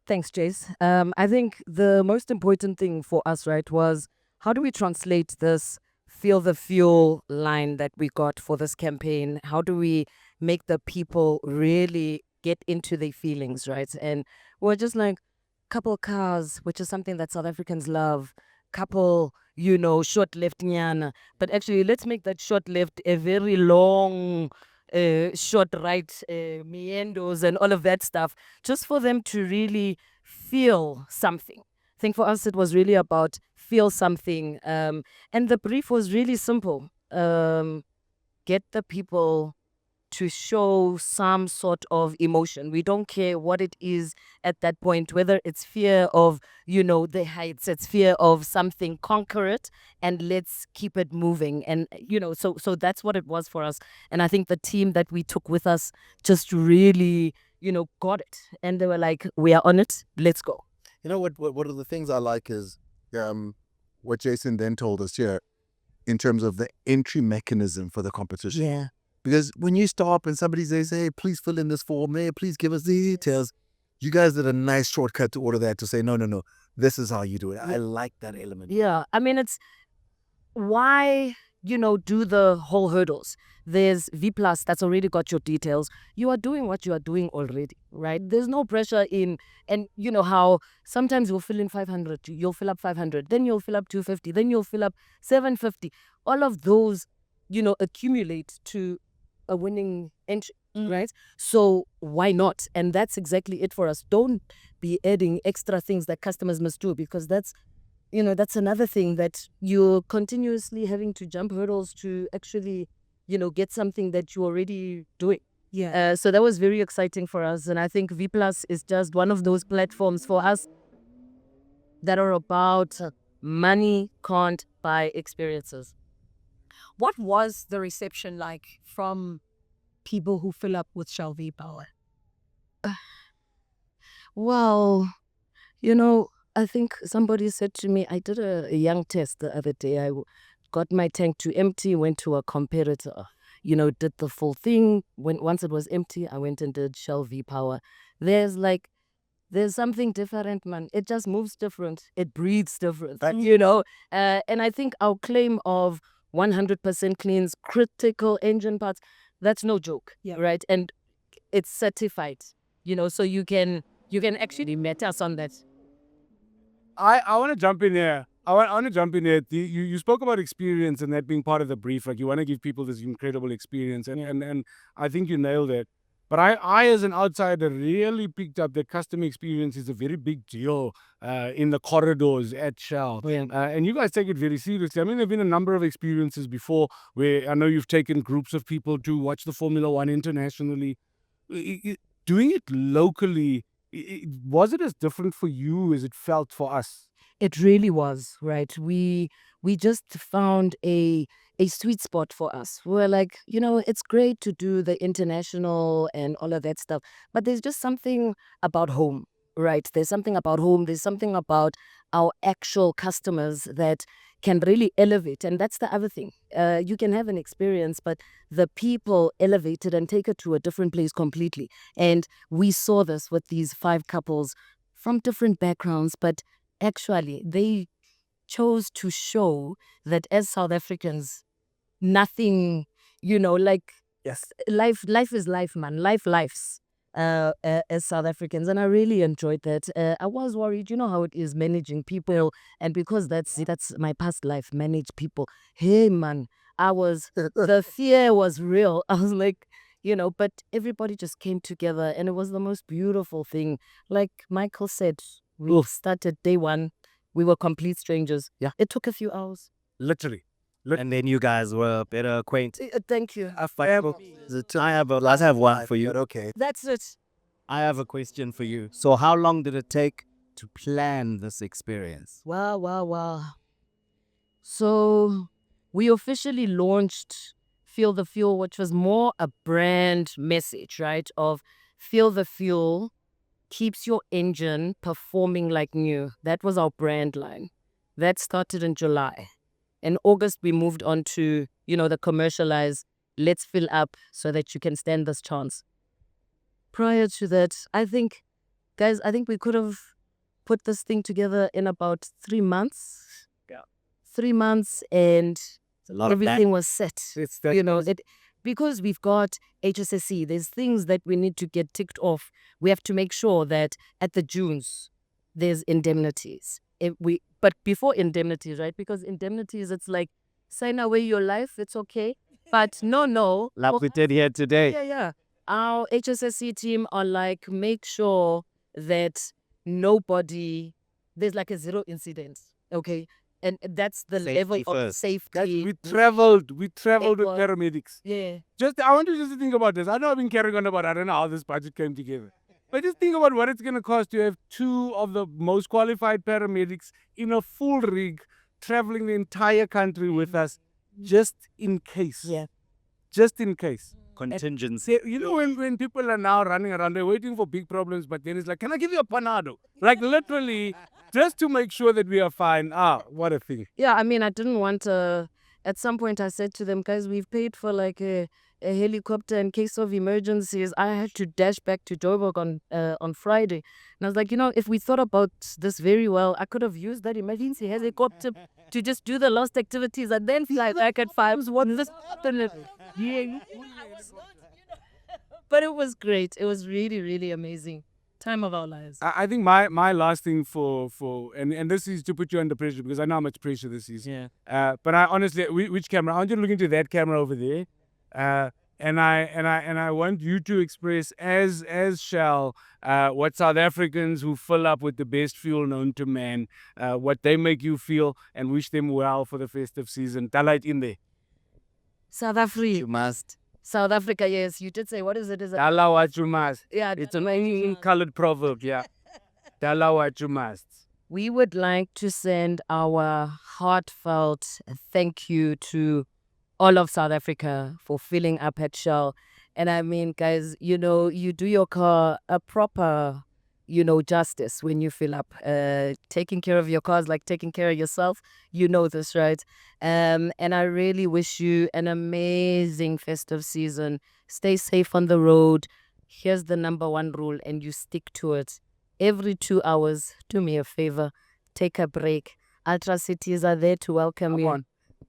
Thanks, Jace. I think the most important thing for us, right, was how do we translate this feel the fuel line that we got for this campaign? How do we make the people really get into their feelings, right? And we're just like, couple cars, which is something that South Africans love. Couple, short-lived nyana. But actually, let's make that short-lived a very long, short right, meanders and all of that stuff, just for them to really feel something. I think for us, it was really about feel something. And the brief was really simple. Get the people to show some sort of emotion. We don't care what it is at that point, whether it's fear of, the heights, it's fear of something, conquer it, and let's keep it moving. And, so that's what it was for us. And I think the team that we took with us just really, got it. And they were like, we are on it, let's go. You know what? One of the things I like is what Jason then told us here in terms of the entry mechanism for the competition. Yeah. Because when you stop and somebody says, hey, please fill in this form there, please give us the details, You guys did a nice shortcut to order that to say, no, this is how you do it. I like that element. Yeah, I mean, it's why, do the whole hurdles. There's V Plus that's already got your details. You are doing what you are doing already, right? There's no pressure in, and you know how sometimes you'll fill in 500, you'll fill up 500, then you'll fill up 250, then you'll fill up 750. All of those, accumulate to a winning entry, right? So why not? And that's exactly it for us. Don't be adding extra things that customers must do, because that's another thing that you're continuously having to jump hurdles to actually, get something that you're already doing. Yeah. So that was very exciting for us. And I think V Plus is just one of those platforms for us that are about money can't buy experiences. What was the reception like from people who fill up with Shell V Power? Well, I think somebody said to me, I did a young test the other day. I got my tank to empty, went to a competitor, did the full thing. Once it was empty, I went and did Shell V Power. There's something different, man. It just moves different. It breathes different, and I think our claim of 100% cleans critical engine parts, that's no joke, right? And it's certified, so you can actually met us on that. I want to jump in here. I want to jump in here. You spoke about experience and that being part of the brief. Like, you want to give people this incredible experience, and I think you nailed it. But I as an outsider really picked up that customer experience is a very big deal in the corridors at Shell. And you guys take it very seriously. I mean, there have been a number of experiences before where I know you've taken groups of people to watch the Formula One internationally. Doing it locally, was it as different for you as it felt for us? It really was, right? We just found a sweet spot for us. We're like, it's great to do the international and all of that stuff, but there's just something about home, right? There's something about home. There's something about our actual customers that can really elevate. And that's the other thing. You can have an experience, but the people elevate it and take it to a different place completely. And we saw this with these 5 couples from different backgrounds, but actually they chose to show that as South Africans, nothing, Yes. life is life, man. Lives as South Africans. And I really enjoyed that. I was worried, how it is managing people. And because that's my past life, manage people. Hey, man, the fear was real. I was like, but everybody just came together and it was the most beautiful thing. Like Michael said, we started day one. We were complete strangers. Yeah. It took a few hours. Literally. And then you guys were better acquainted. Thank you. I have one for you. Okay. That's it. I have a question for you. So how long did it take to plan this experience? Wow. So we officially launched Feel the Fuel, which was more a brand message, right? Of Feel the Fuel keeps your engine performing like new. That was our brand line. That started in July. In August, we moved on to, the commercialized, let's fill up so that you can stand this chance. Prior to that, I think we could have put this thing together in about 3 months. Yeah. 3 months, and everything was set. Because we've got HSSC, there's things that we need to get ticked off. We have to make sure that at the Junes, there's indemnities. But before indemnities, right? Because indemnities, it's like, sign away your life, it's okay. But no. Like we did here today. Yeah. Our HSSC team are like, make sure that there's like a 0 incident, okay? And that's the Safety level of first. safety. We traveled with was- paramedics. Yeah. I want you just to think about this. I know I've been carrying on about, I don't know how this budget came together. But just think about what it's going to cost to have 2 of the most qualified paramedics in a full rig traveling the entire country with us, just in case. Yeah. Just in case. Contingency. When people are now running around, they're waiting for big problems, but then it's like, can I give you a panado? Like, literally, just to make sure that we are fine. What a thing. Yeah, I mean, I didn't want to... At some point, I said to them, guys, we've paid for like a a helicopter in case of emergencies. I had to dash back to Joburg on Friday. And I was like, if we thought about this very well, I could have used that emergency helicopter to just do the last activities and then fly back at 5. But it was great. It was really, really amazing. Time of our lives. I think my last thing and this is to put you under pressure because I know how much pressure this is. Yeah. But I honestly, which camera? I want you to look into that camera over there. And I want you to express as shall what South Africans who fill up with the best fuel known to man, what they make you feel, and wish them well for the festive season. Tell it in there. South Africa. You must. South Africa, yes. You did say, what is it? Is it? Tell what you must. Yeah. It's an Indian-colored proverb, yeah. Tell what you must. We would like to send our heartfelt thank you to all of South Africa for filling up at Shell. And I mean, guys, you do your car a proper, justice when you fill up. Taking care of your car is like taking care of yourself. You know this, right? And I really wish you an amazing festive season. Stay safe on the road. Here's the number one rule, and you stick to it. Every 2 hours, do me a favor, take a break. Ultra Cities are there to welcome you. Come on.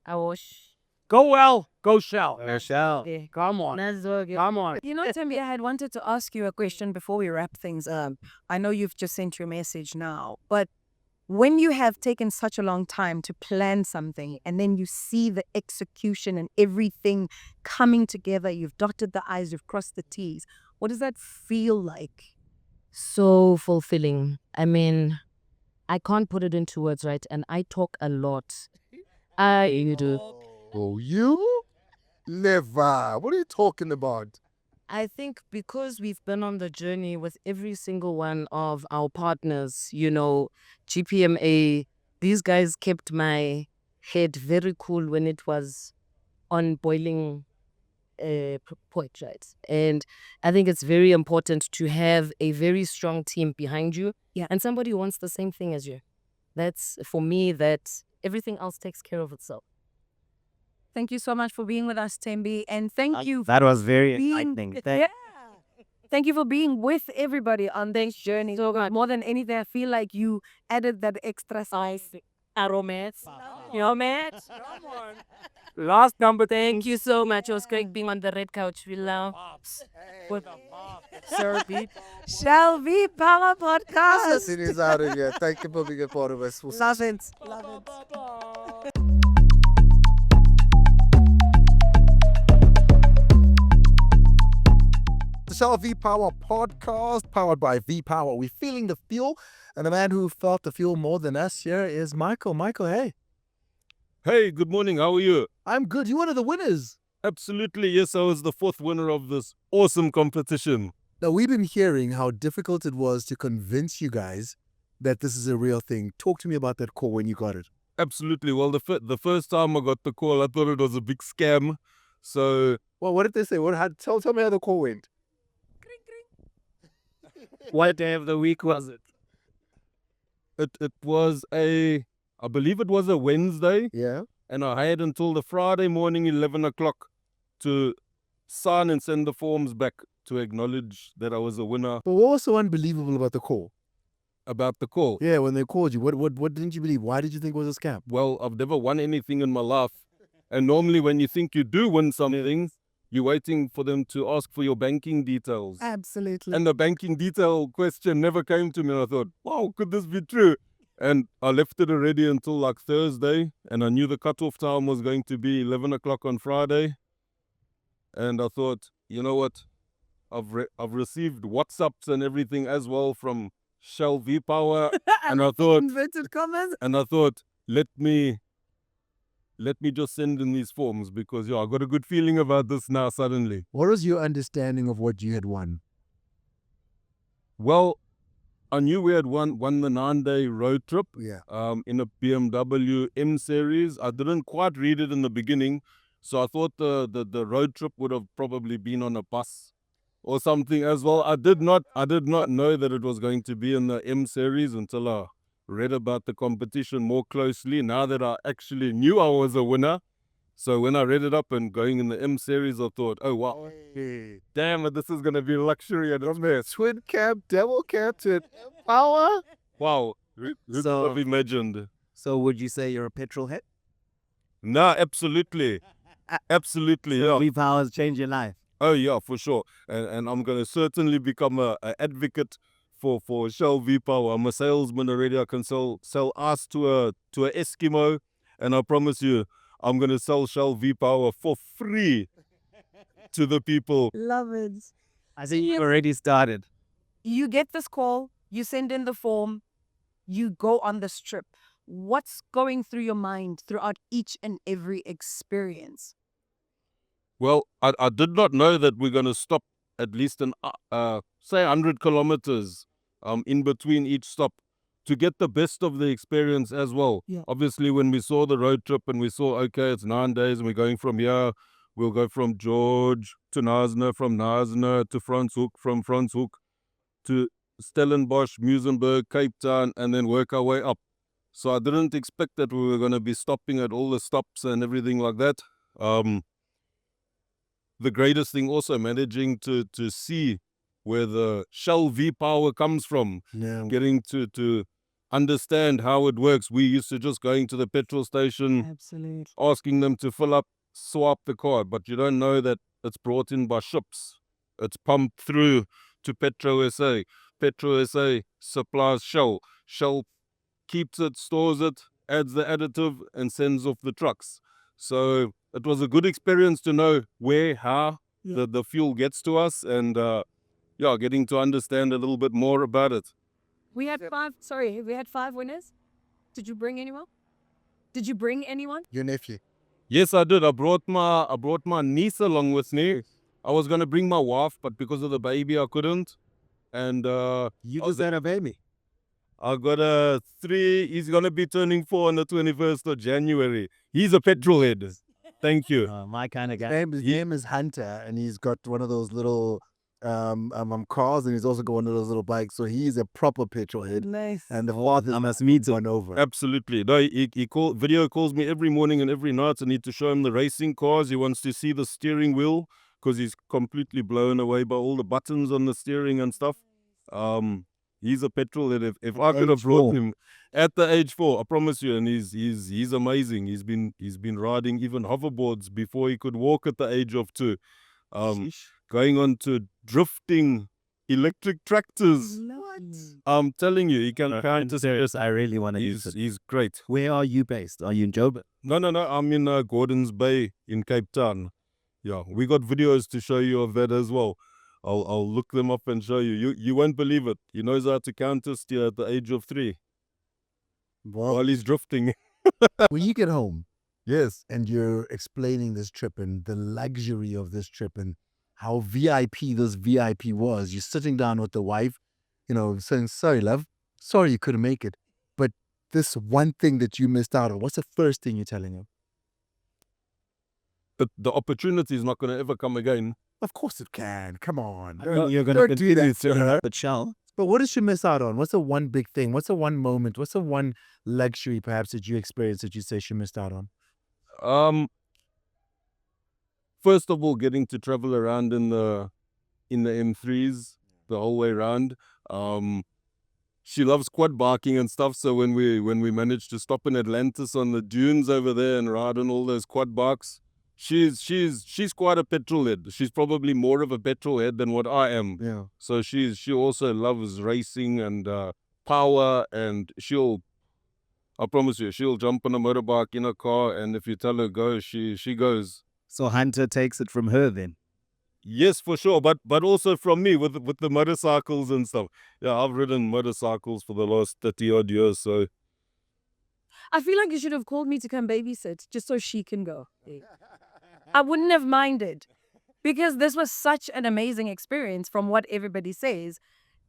Awosh. Go well. Go Shell. Shell. Yeah. Come on. Come on. Tammy, I had wanted to ask you a question before we wrap things up. I know you've just sent your message now, but when you have taken such a long time to plan something and then you see the execution and everything coming together, you've dotted the I's, you've crossed the T's, what does that feel like? So fulfilling. I mean, I can't put it into words, right? And I talk a lot. I do. Oh, you? Never. What are you talking about? I think because we've been on the journey with every single one of our partners, GPMA, these guys kept my head very cool when it was on boiling point, right? And I think it's very important to have a very strong team behind you. Yeah. And somebody who wants the same thing as you. That's, for me, that everything else takes care of itself. Thank you so much for being with us, Tembi, and thank you. That was very being, enlightening. Thank you for being with everybody on this journey. So more than anything, I feel like you added that extra size. Aromas. Your match. Last number. Thank you so much. It was great being on the red couch. We love. Sir, Shall we Power Podcast? It is out of here. Thank you for being a part of us. Love it. Love it. The Shell V-Power podcast, powered by V-Power. We're feeling the fuel, and the man who felt the fuel more than us here is Michael. Michael, hey. Hey, good morning. How are you? I'm good. You're one of the winners. Absolutely. Yes, I was the fourth winner of this awesome competition. Now, we've been hearing how difficult it was to convince you guys that this is a real thing. Talk to me about that call when you got it. Absolutely. Well, the first time I got the call, I thought it was a big scam. So, Well, what did they say? Tell me how the call went. What day of the week was it? it was I believe it was a Wednesday, Yeah. and I had until the Friday morning, 11 o'clock, to sign and send the forms back to acknowledge that I was a winner. But what was so unbelievable about the call? About the call. Yeah, when they called you, what didn't you believe? Why did you think it was a scam? Well, I've never won anything in my life. And normally when you think you do win something, you're waiting for them to ask for your banking details. Absolutely. And the banking detail question never came to me. And I thought, wow, could this be true? And I left it already until like Thursday. And I knew the cutoff time was going to be 11 o'clock on Friday. And I thought, you know what? I've received WhatsApps and everything as well from Shell V-Power. And I thought, Inverted commas. and I thought, let me just send in these forms because I got a good feeling about this now suddenly. What was your understanding of what you had won? Well, I knew we had won the 9-day road trip Yeah. in a BMW M series. I didn't quite read it in the beginning, so I thought the road trip would have probably been on a bus or something as well. I did not know that it was going to be in the M series until I read about the competition more closely, now that I actually knew I was a winner. So when I read it up and going in the M series, I thought, oh wow, damn it, this is gonna be luxury and I'm there. Twin cab, double captain, power. Wow, who could So- have imagined? So would you say you're a petrol head? Nah, absolutely, absolutely, yeah. V-Power has changed your life. Oh yeah, for sure. And I'm gonna certainly become a advocate for Shell V-Power. I'm a salesman already. I can sell ice to a Eskimo, and I promise you, I'm gonna sell Shell V-Power for free to the people. Love it. I think you've already started. You get this call, you send in the form, you go on this trip. What's going through your mind throughout each and every experience? Well, I did not know that we're gonna stop at least say 100 kilometers in between each stop to get the best of the experience as well. Yeah. Obviously, when we saw the road trip and we saw, okay, it's 9 days and we're going from here, we'll go from George to Knysna, from Knysna to Franshoek, from Franshoek to Stellenbosch, Muizenberg, Cape Town, and then work our way up. So I didn't expect that we were going to be stopping at all the stops and everything like that. The greatest thing also managing to see where the Shell V-Power comes from, Yeah. getting to understand how it works. We used to just going to the petrol station, Absolutely. asking them to fill up, swap the car, but you don't know that it's brought in by ships. It's pumped through to Petro SA. Petro SA supplies Shell. Shell keeps it, stores it, adds the additive, and sends off the trucks. So it was a good experience to know where, how the fuel gets to us, and getting to understand a little bit more about it. We had five winners. Did you bring anyone? Did you bring anyone? Your nephew. Yes, I did. I brought my niece along with me. I was gonna bring my wife, but because of the baby, I couldn't. And You just had a baby. I got a 3. He's gonna be turning 4 on the 21st of January. He's a petrol head. Thank you. My kind of guy. His name is Hunter, and he's got one of those little cars, and he's also got one of those little bikes. So he's a proper petrol head. Nice. And the father must meet one over. Absolutely. No, he video calls me every morning and every night. I need to show him the racing cars. He wants to see the steering wheel because he's completely blown away by all the buttons on the steering and stuff. He's a petrol head. If I could have brought him at the age 4, I promise you, and he's amazing. He's been riding even hoverboards before he could walk at the age of 2. Going on to drifting electric tractors. I'm telling you, he can count to Serious, I really want to use it. He's great. Where are you based? Are you in Joburg? No. I'm in Gordons Bay in Cape Town. Yeah, we got videos to show you of that as well. I'll look them up and show you. You won't believe it. He knows how to counter steer at the age of 3 while he's drifting. When you get home Yes. and you're explaining this trip and the luxury of this trip and how VIP this VIP was, you're sitting down with the wife, saying, sorry, love, sorry you couldn't make it. But this one thing that you missed out on, what's the first thing you're telling him? But the opportunity is not going to ever come again. Of course it can. Come on. You're going Don't do that to her. But Shell, But what did she miss out on? What's the one big thing? What's the one moment? What's the one luxury perhaps that you experienced that you say she missed out on? First of all, getting to travel around in the M3s the whole way around. She loves quad biking and stuff. So when we managed to stop in Atlantis on the dunes over there and ride on all those quad bikes, she's quite a petrol head. She's probably more of a petrol head than what I am. Yeah. So she also loves racing and power, and I promise you, she'll jump on a motorbike in a car, and if you tell her go, she goes. so Hunter takes it from her then. Yes, for sure, but also from me with the motorcycles and stuff. Yeah, I've ridden motorcycles for the last 30 odd years, so I feel like you should have called me to come babysit just so she can go. I wouldn't have minded because this was such an amazing experience from what everybody says.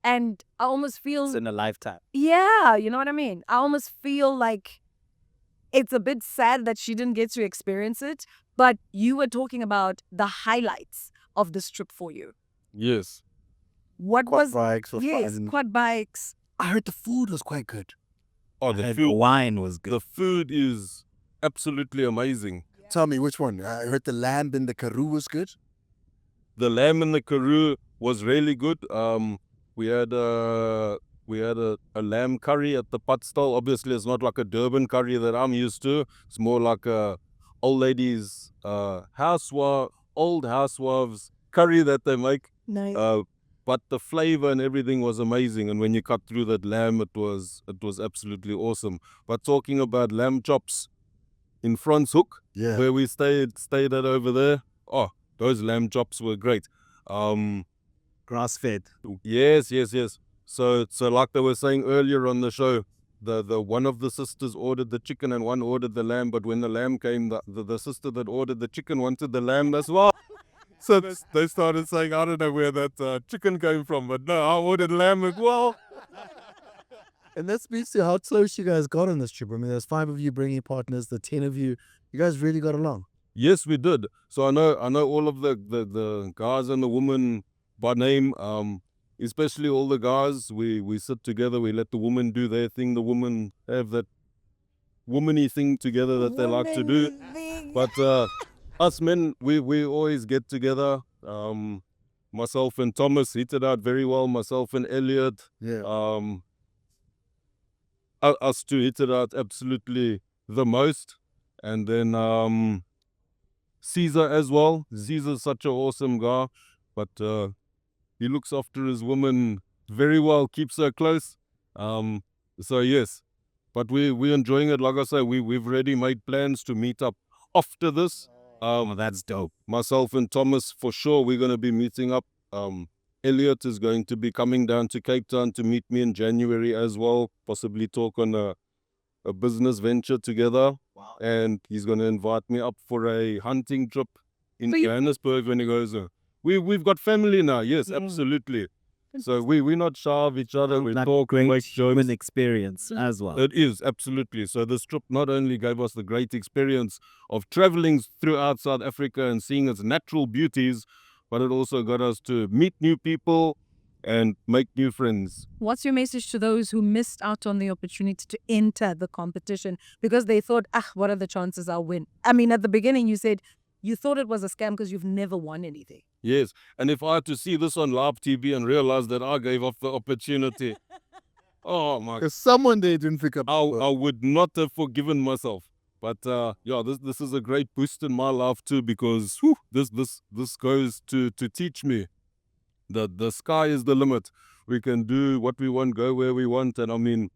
And I almost feel, It's in a lifetime. yeah, you know what I mean? I almost feel like it's a bit sad that she didn't get to experience it, but you were talking about the highlights of this trip for you. yes. What Quad was, bikes was yes, fun. quad bikes. I heard the food was quite good. Oh, the And food, wine was good. the food is absolutely amazing. Tell me which one. I heard the lamb in the karoo was good. The lamb in the karoo was really good. We had a lamb curry at the pot stall. Obviously, it's not like a Durban curry that I'm used to. It's more like a old lady's old housewives curry that they make. Nice. But the flavor and everything was amazing. And when you cut through that lamb, it was absolutely awesome. But talking about lamb chops in Franshoek, Yeah. where we stayed at over there. Oh, those lamb chops were great. Grass fed. Yes. So like they were saying earlier on the show, the one of the sisters ordered the chicken and one ordered the lamb. But when the lamb came, the sister that ordered the chicken wanted the lamb as well. So they started saying, I don't know where that chicken came from, but no, I ordered lamb as well. And that speaks to how close you guys got on this trip. I mean, there's 5 of you bringing partners, the 10 of you. You guys really got along. Yes, we did. So I know all of the guys and the women by name. Especially all the guys. We sit together. We let the women do their thing. The women have that womany thing together that they like to do. But us men, we always get together. Myself and Thomas hit it out very well. Myself and Elliot. Yeah. Us two hit it out absolutely the most. And then Caesar as well. Caesar's such an awesome guy. But he looks after his woman very well, keeps her close. So yes. But we're enjoying it. Like I say, we've already made plans to meet up after this. That's dope. Myself and Thomas, for sure, we're going to be meeting up. Elliot is going to be coming down to Cape Town to meet me in January as well. Possibly talk on a business venture together. Wow. And he's going to invite me up for a hunting trip in So you- Johannesburg when he goes. We've got family now. Yes, absolutely. So we're not shy of each other. We That talk, great make jokes. human experience as well. It is, absolutely. So this trip not only gave us the great experience of traveling throughout South Africa and seeing its natural beauties, but it also got us to meet new people and make new friends. What's your message to those who missed out on the opportunity to enter the competition because they thought, what are the chances I'll win? I mean, at the beginning you said you thought it was a scam because you've never won anything. Yes, and if I had to see this on live TV and realize that I gave up the opportunity, oh my, Because someone there didn't pick up. I would not have forgiven myself. But this is a great boost in my life too, because this goes to teach me that the sky is the limit. We can do what we want, go where we want, and I mean,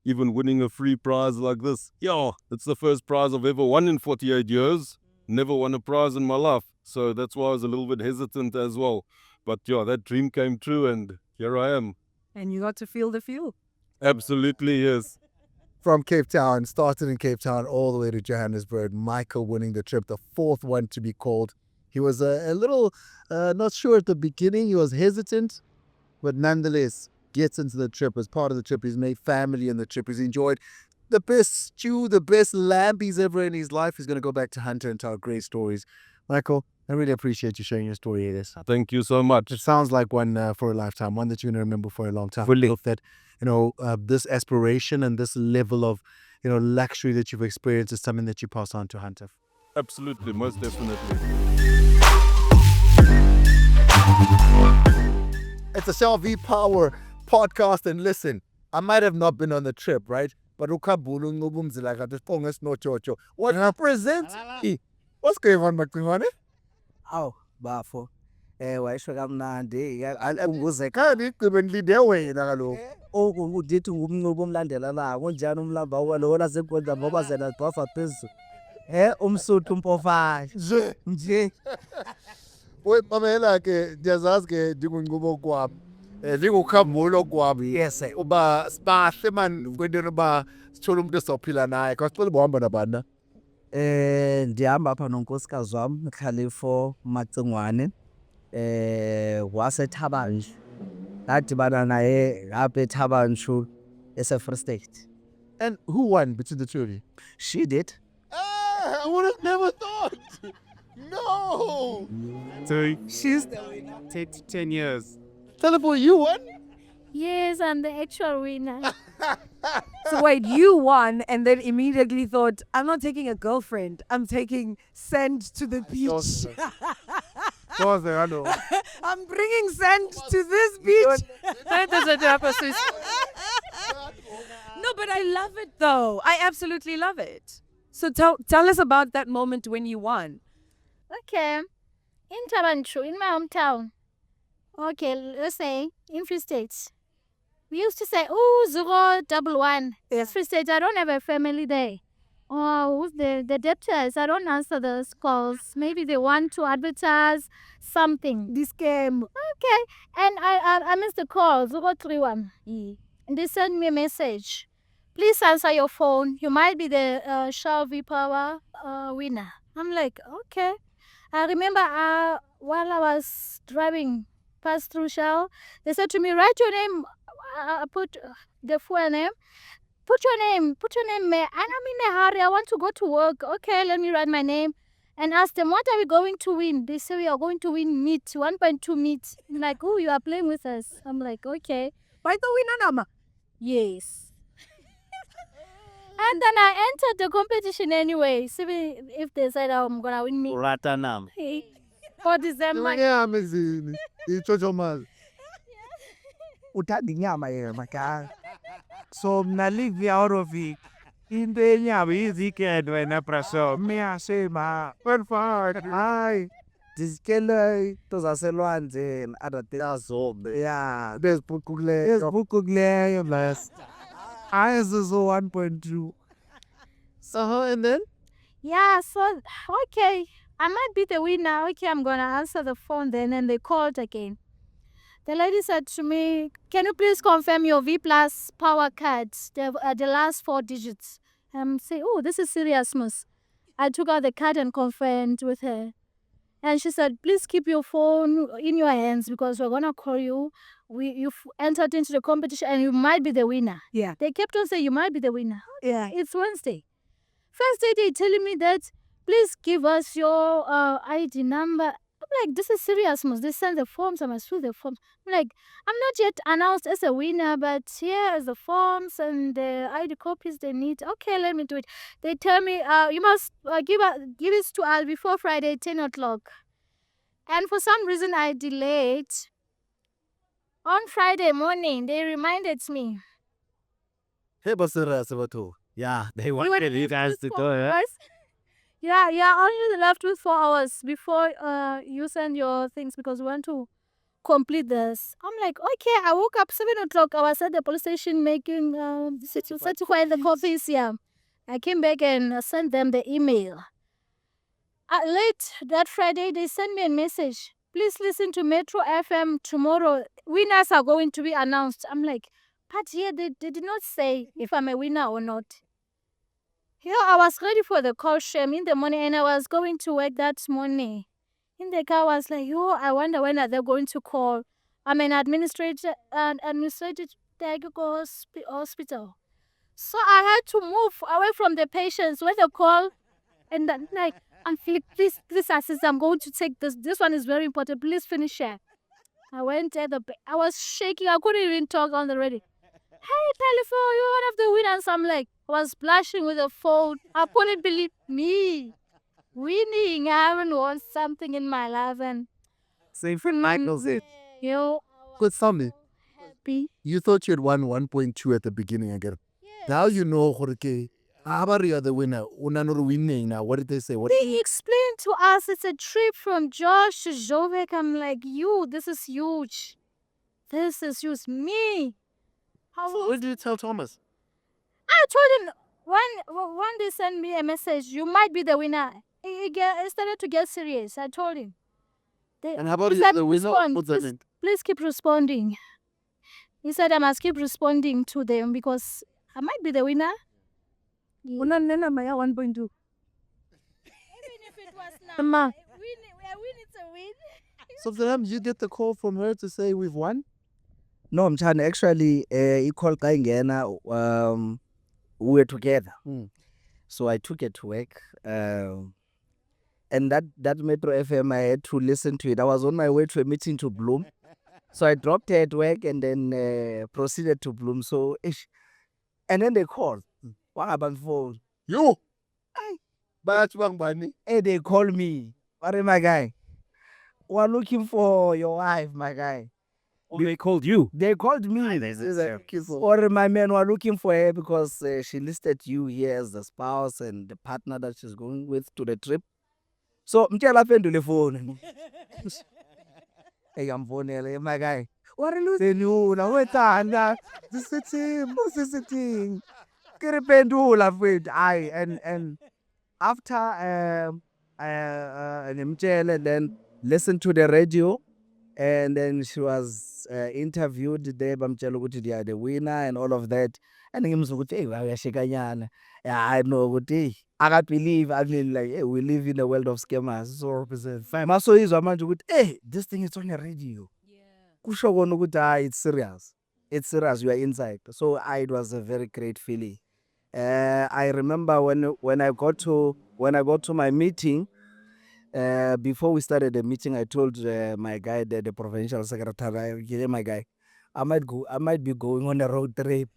even winning a free prize like this, it's the first prize I've ever won in 48 years. Never won a prize in my life, so that's why I was a little bit hesitant as well. But that dream came true, and here I am. And you got to feel the fuel. Absolutely, yes. From Cape Town, started in Cape Town all the way to Johannesburg. Michael winning the trip, the 4th one to be called. He was a little not sure at the beginning. He was hesitant, but nonetheless gets into the trip. As part of the trip, he's made family in the trip. He's enjoyed the best stew, the best lamb he's ever in his life. He's going to go back to Hunter and tell great stories. Michael, I really appreciate you sharing your story here. Thank you so much. It sounds like one for a lifetime, one that you're going to remember for a long time. Fully. I hope that, this aspiration and this level of, luxury that you've experienced is something that you pass on to Hunter. Absolutely, most definitely. It's a Shell V Power podcast, and listen, I might have not been on the trip, right? But ukhabulu ngubumzila kade sibonge sinojojo. What represents? What's going on, Macquingwane? Aw, bafo. Wayisho kamnandi. Ukuze Kanti igqibe ngilinde wena kaloku. udithi ngumnqubo omlandelanayo njani umlamba walo nasekwenza ngoba zena bhafa phezulu. Umsuthu mpofayo. Nje. Wait, mamela ke ndiyazazi ke ndingunqubo kwami. Ndingukhambulo kwami. Yes, sir. Uba sibahle man kwentweni uba sithole umuntu esophila naye. Kwasicela uhamba nabani na? Ndihamba apha nonkosikazi wam Mpho Maboi waseThabanchu. Ndadibana naye apha eThabanchu ese-Free State. And who won between the two of you? She did. I would have never thought. No. So She's 10 years. Tell her, you won? Yes, I'm the actual winner. So wait, you won and then immediately thought, I'm not taking a girlfriend. I'm taking sand to the beach. I'm bringing sand to this beach. That doesn't happen, sis. No, but I love it though. I absolutely love it. So tell us about that moment when you won. Okay. In Tabanchu, in my hometown. Okay, let's say in Free State. We used to say, oh, 011. Yes, Free State, I don't have a family there. Oh, who's the debtors? I don't answer those calls. Maybe they want to advertise something. This game. Okay. And I missed the call, 031. And they sent me a message. Please answer your phone. You might be the Shell V Power winner. I'm like, okay. I remember while I was driving past through Shell, they said to me, write your name. I put the full name. Put your name, and I'm in a hurry. I want to go to work. Okay, let me write my name and ask them, what are we going to win? They say we are going to win meat, 1.2 meat. I'm like, oh, you are playing with us. I'm like, okay. By the winner, Nama. Yes. And then I entered the competition anyway. See if they said I'm gonna win meat. Ratanam. For December. Uthanda inyama yena makaya. So mna live out of it. Into yenyama izikhedo wena braso. Miyasema. Perfect. Hayi. Ndizityele into zaselwandle adadazombe. Yeah. Beziphucukileyo las. Hayi zizo 1.2. So and then? Yeah, so okay. I might be the winner. Okay, I'm gonna answer the phone then, and they called again. The lady said to me, can you please confirm your V Plus power cards, the last 4 digits? Say, oh, this is serious, miss. I took out the card and confirmed with her. And she said, please keep your phone in your hands because we're going to call you. You've entered into the competition and you might be the winner. Yeah. They kept on saying, you might be the winner. Yeah. It's Wednesday. First day, they're telling me that, please give us your ID number. I'm like, this is serious, must they send the forms? I must fill the forms. I'm like, I'm not yet announced as a winner, but here is the forms and the ID copies they need. Okay, let me do it. They tell me, you must give it to us before Friday, 10 o'clock. And for some reason, I delayed. On Friday morning, they reminded me. Yeah, they wanted you guys to go, yeah? Yeah, only left with 4 hours before you send your things because we want to complete this. I'm like, okay, I woke up 7 o'clock. I was at the police station making certifying the copies. Yeah, I came back and sent them the email. Late that Friday, they sent me a message. Please listen to Metro FM tomorrow. Winners are going to be announced. I'm like, but here they did not say if I'm a winner or not. Yeah, I was ready for the call shame in the morning and I was going to work that morning. In the car, I was like, I wonder when are they going to call. I'm an administrative hospital. So I had to move away from the patients when they call. And then, like, I'm feeling, please assist, I'm going to take this. This one is very important. Please finish it. I went at I was shaking. I couldn't even talk on the radio. Hey, telephone, you're one of the winners. I'm like, I was blushing with the phone. I couldn't believe me winning. I haven't won something in my life. And Say for Michael's it. Good something. Happy. You thought you had won 1.2 at the beginning again. Now you know, Jorge. How about you are the winner? Unanur winning now. What did they say? They explained to us it's a trip from Josh to Jovic. I'm like, this is huge. This is huge. Me. So what did you tell Thomas? I told him when they sent me a message, you might be the winner. He started to get serious. I told him. And how about he said, the winner? What's that mean? Please keep responding. He said I must keep responding to them because I might be the winner. Yeah. 1.2. Even if it was not, Ma. a win, it's a win. So sometimes you get the call from her to say we've won? No, Mchana, actually, he called Kaingena, we were together. So I took it to work. And that Metro FM, I had to listen to it. I was on my way to a meeting to Bloom. So I dropped her at work and then proceeded to Bloom. So And then they called. What happened phone? You. Aye. But bani. Hey, they call me. What my guy? We're looking for your wife, my guy. They called you. They called me. Or my man were looking for her because she listed you here as the spouse and the partner that she's going with to the trip. So mtshela aphendule phone. Hey, I'm phone my guy. What are you saying? You now wetanda. This is the thing. Kiripendula with I and after and then listen to the radio. And then she was interviewed there bamtshela ukuthi they are the winner and all of that. And ngimzwa ukuthi hey uyashekanyana. Yeah, I know ukuthi I can't believe, I mean, like hey, we live in a world of scammers. So represent fine. Masoyizwa manje ukuthi hey, this thing is on the radio. Kusho kona ukuthi it's serious. It's serious, you are inside. So it was a very great feeling. I remember when I got to my meeting. Before we started the meeting, I told my guy, the provincial secretary, my guy, I might be going on a road trip.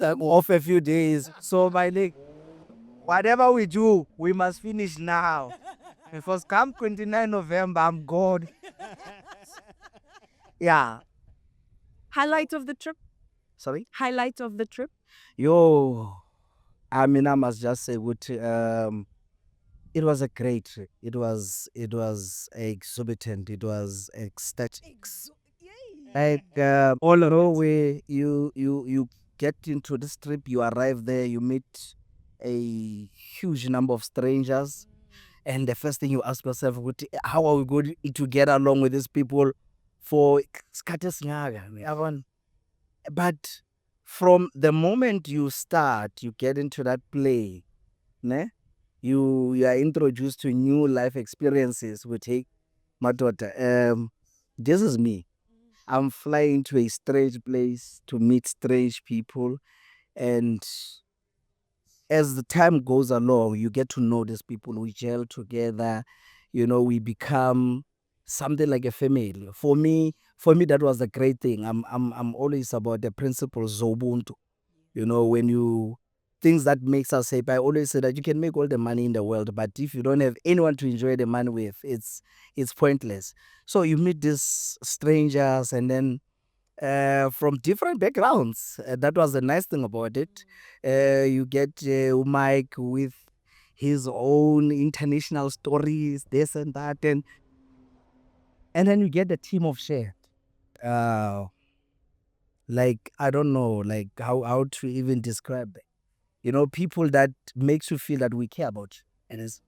I'm off a few days. So my leg, whatever we do, we must finish now. Because come 29 November, I'm gone. Yeah. Highlight of the trip? Sorry? Highlight of the trip? Yo, I mean, I must just say, it was a great trip. It was exorbitant. It was ecstatic. Like all the way you get into this trip, you arrive there, you meet a huge number of strangers, and the first thing you ask yourself, how are we going to get along with these people for but from the moment you start, you get into that play, ne? You are introduced to new life experiences. We take my daughter. This is me. I'm flying to a strange place to meet strange people, and as the time goes along, you get to know these people. We gel together. We become something like a family. For me, that was the great thing. I'm always about the principles of Ubuntu. When things that makes us happy. I always say that you can make all the money in the world, but if you don't have anyone to enjoy the money with, it's pointless. So you meet these strangers, and then from different backgrounds. That was the nice thing about it. You get Mike with his own international stories, this and that, and then you get the team of shared. Like I don't know, like how to even describe it. People that makes you feel that we care about you. And it's,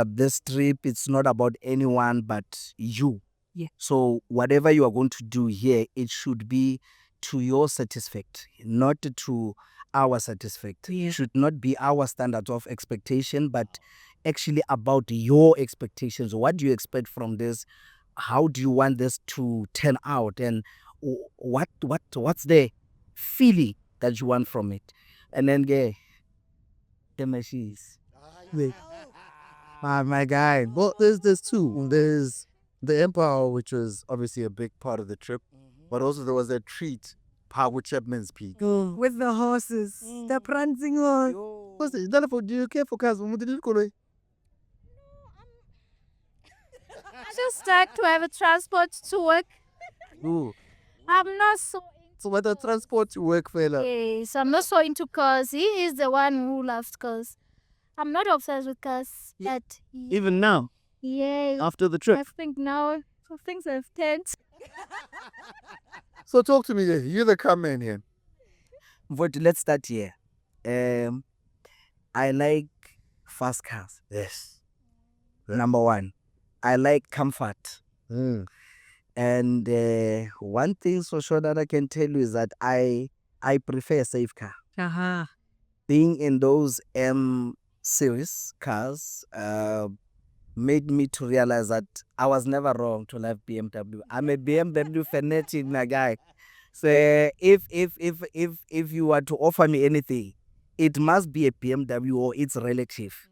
this trip, it's not about anyone but you. Yeah. So whatever you are going to do here, it should be to your satisfaction, not to our satisfaction. Yeah. It should not be our standards of expectation, but actually about your expectations. What do you expect from this? How do you want this to turn out? And what's the feeling that you want from it? And then the machines. My guy. Well, there's two. There's the Empire, which was obviously a big part of the trip, but also there was a treat, Power Chapman's Peak. With the horses, the prancing horse. What's it? Do you care for cars? I just like to have a transport to work. Ooh. I'm not so So what the transport to work, fella? Yes, I'm not so into cars. He is the one who loves cars. I'm not obsessed with cars, but Even now, yeah, after the trip. I think now things have turned. So talk to me then. You're the car man here. But let's start here. I like fast cars. Yes. Number one, I like comfort. Mm. And one thing for sure that I can tell you is that I prefer a safe car. Uh-huh. Being in those M series cars made me to realize that I was never wrong to love BMW. I'm a BMW fanatic, my guy. So if you were to offer me anything, it must be a BMW or its relative.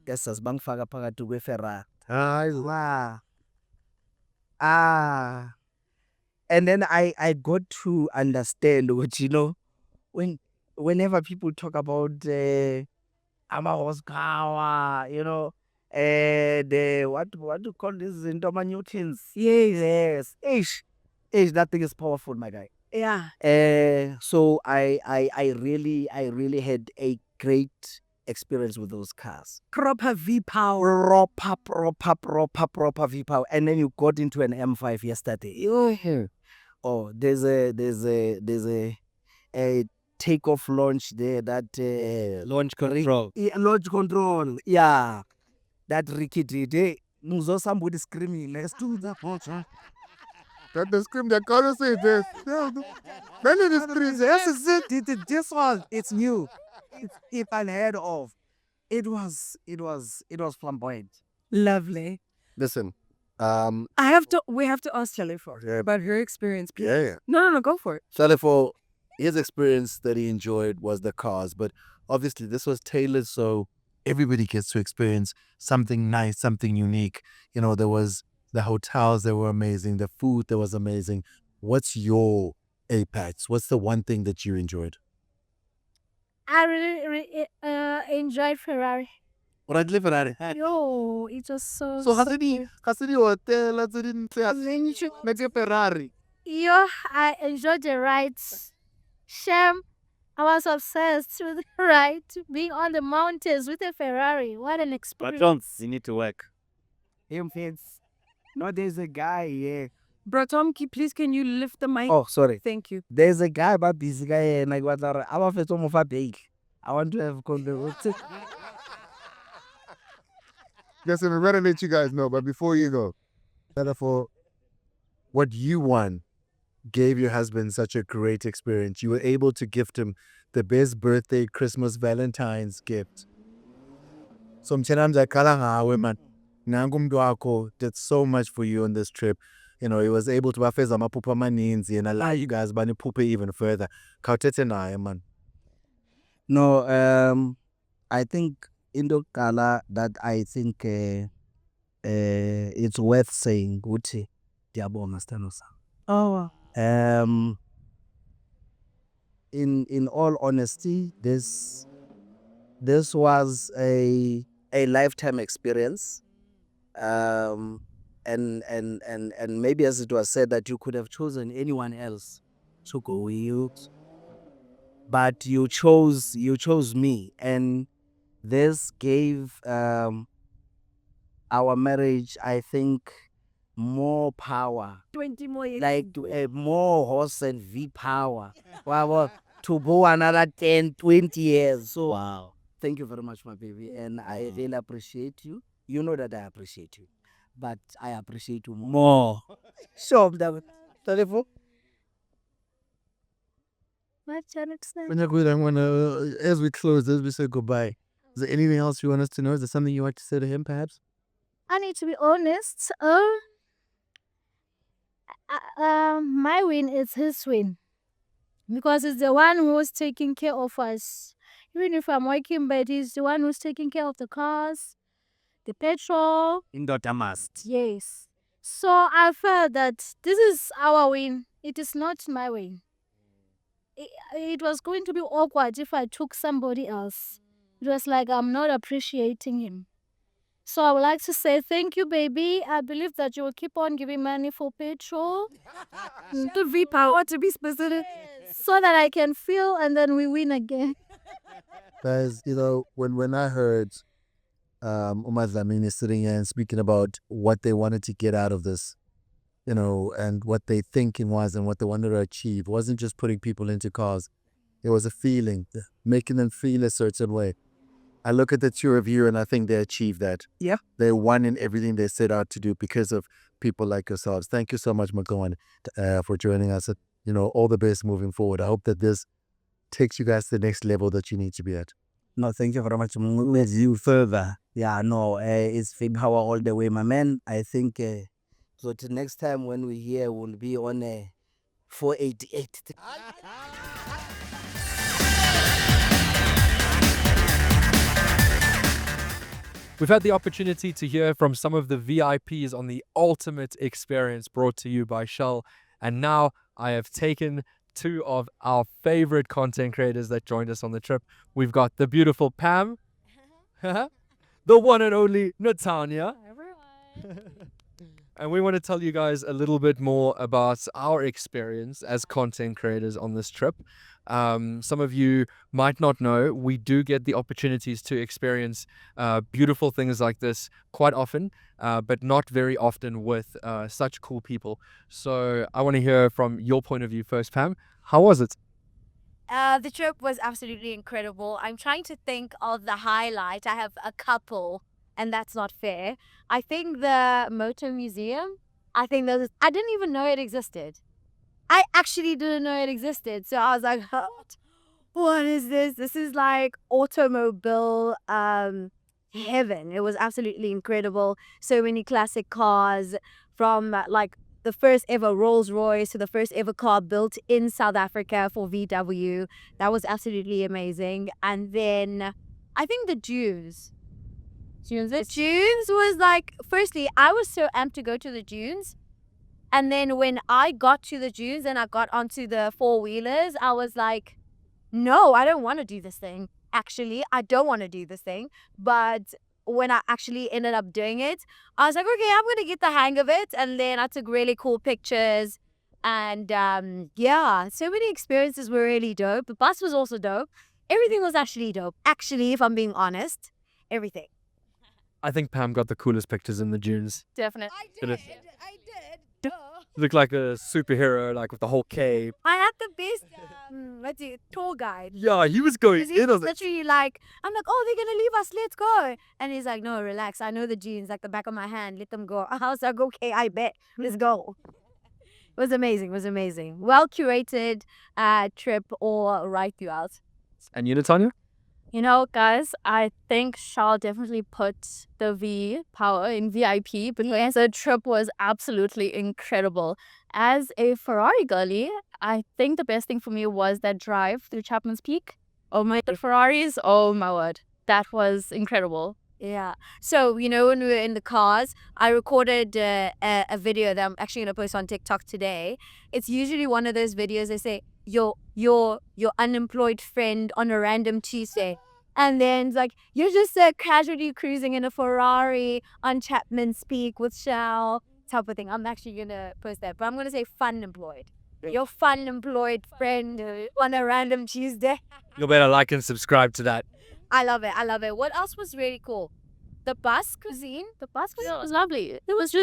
Yes, as bang faga paga to go Ferrari. And then I got to understand what when whenever people talk about Horsepower, the what do you call this Ndoma Newtons? Yes. Ish, that thing is powerful, my guy. Yeah. So I really had a great experience with those cars. Proper V-Power. Proper V-Power. And then you got into an M5 yesterday. Oh, there's a takeoff launch there that Launch control. launch control. Yeah. That Ricky did. Muzo somebody screaming, let's do that. That the scream that Carlos said this. Then it is crazy. This one, it's new. It's unheard of. It was flamboyant. Lovely. Listen, We have to ask Shelly about her experience. Please. yeah. No, go for it. Salifo, his experience that he enjoyed was the cars, but obviously this was tailored so everybody gets to experience something nice, something unique. There was the hotels that were amazing, the food that was amazing. What's your apex? What's the one thing that you enjoyed? I really enjoyed Ferrari. What I'd live at it. Yo, it was so. So Hasidi hotel, Hasidi Ferrari. Yo, I enjoyed the rides. Shame, I was obsessed with the ride, being on the mountains with a Ferrari. What an But experience! Jones, you need to work. Him fits. No, there's a guy here. Bro Tomki, please can you lift the mic? Oh, sorry. Thank you. There's a guy about this guy and I want to have control. Listen, we better let you guys know, but before you go, for what you won gave your husband such a great experience. You were able to gift him the best birthday, Christmas, Valentine's gift. So mchenamza kala ngawe man. Nangu mntu wakho did so much for you on this trip. He was able to bafeza amaphupha amaninzi and allow you guys baniphuphe even further. Khawuthethe naye man. No, I think into Kala that I think it's worth saying. Guti, Diabonga Stanosa. Oh, In all honesty, this was a lifetime experience. And maybe as it was said that you could have chosen anyone else to go with you, but you chose me, and this gave our marriage, I think, more power, 20 more years. like more horse and V power. Wow, to go another 10, 20 years. So wow, thank you very much, my baby, and I really appreciate you. You know that I appreciate you, but I appreciate you more. Sure, that telephone. My turn, it's now. As we close, as we say goodbye, is there anything else you want us to know? Is there something you want to say to him, perhaps? I need to be honest. My win is his win because he's the one who's taking care of us. Even if I'm working, but he's the one who's taking care of the cars, the petrol. Indota must. Yes. So I felt that this is our win. It is not my win. It was going to be awkward if I took somebody else. It was like I'm not appreciating him. So I would like to say thank you, baby. I believe that you will keep on giving money for petrol. To V-Power, to be specific. So that I can feel and then we win again. Guys, when I heard Umar Dlamini sitting here and speaking about what they wanted to get out of this, and what they thinking was and what they wanted to achieve, it wasn't just putting people into cars. It was a feeling, making them feel a certain way. I look at the two of you and I think they achieved that. Yeah. They won in everything they set out to do because of people like yourselves. Thank you so much, Magowan, for joining us. All the best moving forward. I hope that this takes you guys to the next level that you need to be at. No, thank you very much. With you further. Yeah, no, it's V-Power all the way, my man. I think so. The next time when we're here, we'll be on 488. We've had the opportunity to hear from some of the VIPs on the ultimate experience brought to you by Shell. And now I have taken two of our favorite content creators that joined us on the trip. We've got the beautiful Pam, the one and only Natanya. And we want to tell you guys a little bit more about our experience as content creators on this trip. Some of you might not know, we do get the opportunities to experience beautiful things like this quite often, but not very often with such cool people. So I want to hear from your point of view first, Pam. How was it? The trip was absolutely incredible. I'm trying to think of the highlight. I have a couple, and that's not fair. I think the Motor Museum, I didn't even know it existed. I actually didn't know it existed. So I was like, what is this? This is like automobile heaven. It was absolutely incredible. So many classic cars, from like the first ever Rolls Royce to the first ever car built in South Africa for VW. That was absolutely amazing. And then I think the Dunes. The Dunes was like, firstly, I was so amped to go to the Dunes. And then when I got to the Dunes and I got onto the four-wheelers, I was like, no, I don't want to do this thing. Actually, I don't want to do this thing. But when I actually ended up doing it, I was like, okay, I'm going to get the hang of it. And then I took really cool pictures. And yeah, so many experiences were really dope. The bus was also dope. Everything was actually dope. Actually, if I'm being honest, everything. I think Pam got the coolest pictures in the dunes. Definitely. I did. Looked like a superhero, like with the whole cape. I had the best tour guide. Yeah, he was going Because he in was on it. literally like, I'm like, oh, they're going to leave us, let's go. And he's like, no, relax. I know the Dunes like the back of my hand. Let them go. I was like, okay, I bet. Let's go. It was amazing. It was amazing. Well curated trip all right throughout. And you, Natanya? You know, guys, I think Charles definitely put the V power in VIP because the trip was absolutely incredible. As a Ferrari girlie, I think the best thing for me was that drive through Chapman's Peak. Oh my, the Ferraris, oh my word. That was incredible. Yeah. So, you know, when we were in the cars, I recorded a video that I'm actually going to post on TikTok today. It's usually one of those videos they say, your unemployed friend on a random Tuesday. And then it's like, you're just casually cruising in a Ferrari on Chapman's Peak with Shell, type of thing. I'm actually going to post that. But I'm going to say fun employed. Your fun employed friend on a random Tuesday. You better like and subscribe to that. I love it. I love it. What else was really cool? The bus cuisine. The bus was lovely. It was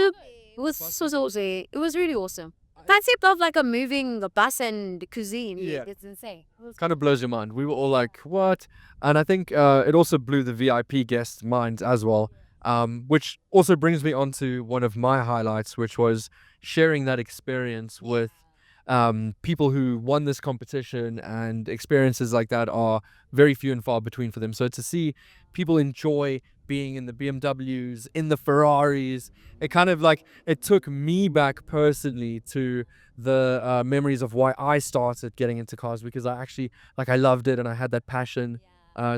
really awesome. Concept of like a moving bus and cuisine. Yeah. It's insane. Kind of blows your mind. We were all like, what? And I think it also blew the VIP guests' minds as well. Which also brings me on to one of my highlights, which was sharing that experience with people who won this competition, and experiences like that are very few and far between for them. So to see people enjoy being in the BMWs, in the Ferraris, it kind of like, it took me back personally to the memories of why I started getting into cars, because I actually, like, I loved it and I had that passion.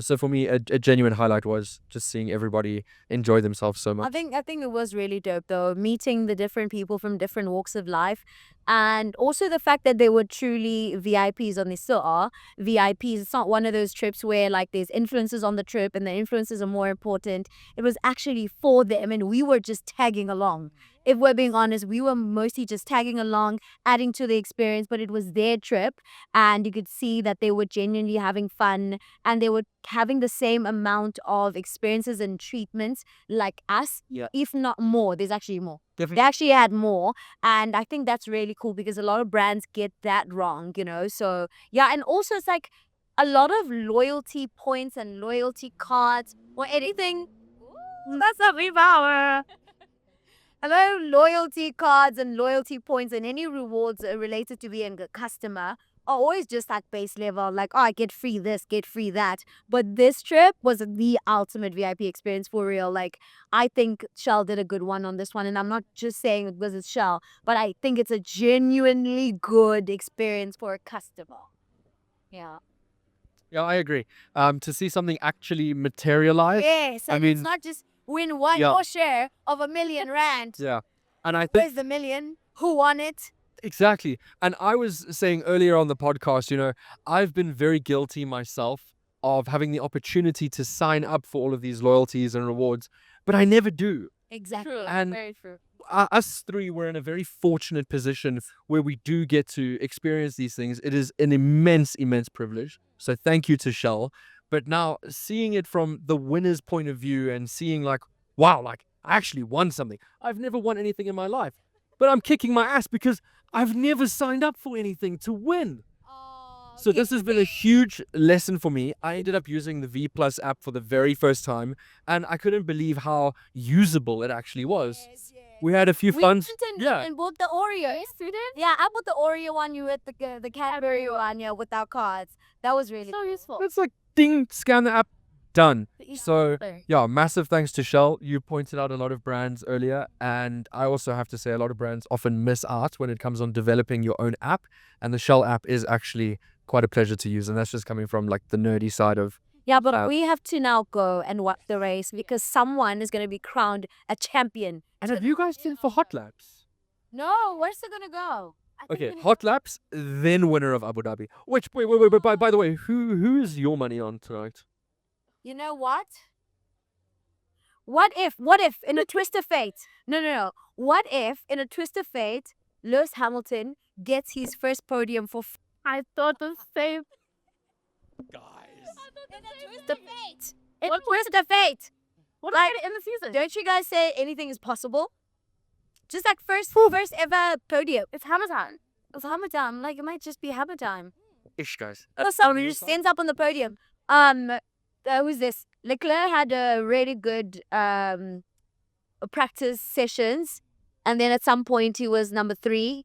So for me, a genuine highlight was just seeing everybody enjoy themselves so much. I think it was really dope though, meeting the different people from different walks of life, and also the fact that they were truly VIPs, and they still are VIPs. It's not one of those trips where like there's influencers on the trip and the influencers are more important. It was actually for them, and we were just tagging along. If we're being honest, we were mostly just tagging along, adding to the experience, but it was their trip, and you could see that they were genuinely having fun, and they were having the same amount of experiences and treatments like us, if not more. There's actually more. Definitely. They actually had more, and I think that's really cool because a lot of brands get that wrong, you know. So yeah, and also it's like a lot of loyalty points and loyalty cards or anything. That's a V-power. A lot of loyalty cards and loyalty points and any rewards related to being a customer are always just at base level, like, oh, I get free this, get free that. But this trip was the ultimate VIP experience for real. Like, I think Shell did a good one on this one, and I'm not just saying it was a Shell, but I think it's a genuinely good experience for a customer. Yeah. Yeah, I agree. To see something actually materialize. Yes, and I mean, it's not just win one yeah. more share of R1 million. Yeah. And I think Where's the million? Who won it? Exactly. And I was saying earlier on the podcast, you know, I've been very guilty myself of having the opportunity to sign up for all of these loyalties and rewards, but I never do. Exactly. And Very true. us three, we're in a very fortunate position where we do get to experience these things. It is an immense privilege. So thank you to Shell. But now seeing it from the winner's point of view and seeing like, wow, like I actually won something. I've never won anything in my life, but I'm kicking my ass because I've never signed up for anything to win. So this has been a huge lesson for me. I ended up using the V Plus app for the very first time, and I couldn't believe how usable it actually was. We had a few fun. And bought the Oreo. Yeah, I bought the Oreo one. You with the Cadbury one, yeah, with our cards. That was really so useful. It's like ding, scan the app, done. So There. yeah, massive thanks to Shell. You pointed out a lot of brands earlier, and I also have to say a lot of brands often miss out when it comes on developing your own app, and the Shell app is actually quite a pleasure to use, and that's just coming from like the nerdy side of. Yeah, but we have to now go and watch the race because someone is going to be crowned a champion. And have you guys been for Hot Laps? No, where's it going to go? I think Okay, we- Hot Laps, then winner of Abu Dhabi. Which wait, by the way, who is your money on tonight? You know what? What if in a twist of fate? No. What if in a twist of fate, Lewis Hamilton gets his first podium for? I thought the same. In a twist of fate. In a twist of fate. What like in the season? Don't you guys say anything is possible? Just like first ever podium. It's hammer time. It's hammer time. Like it might just be hammer time. Ish, guys. So someone just stands up on the podium. Who's this? Leclerc had a really good practice sessions, and then at some point he was number 3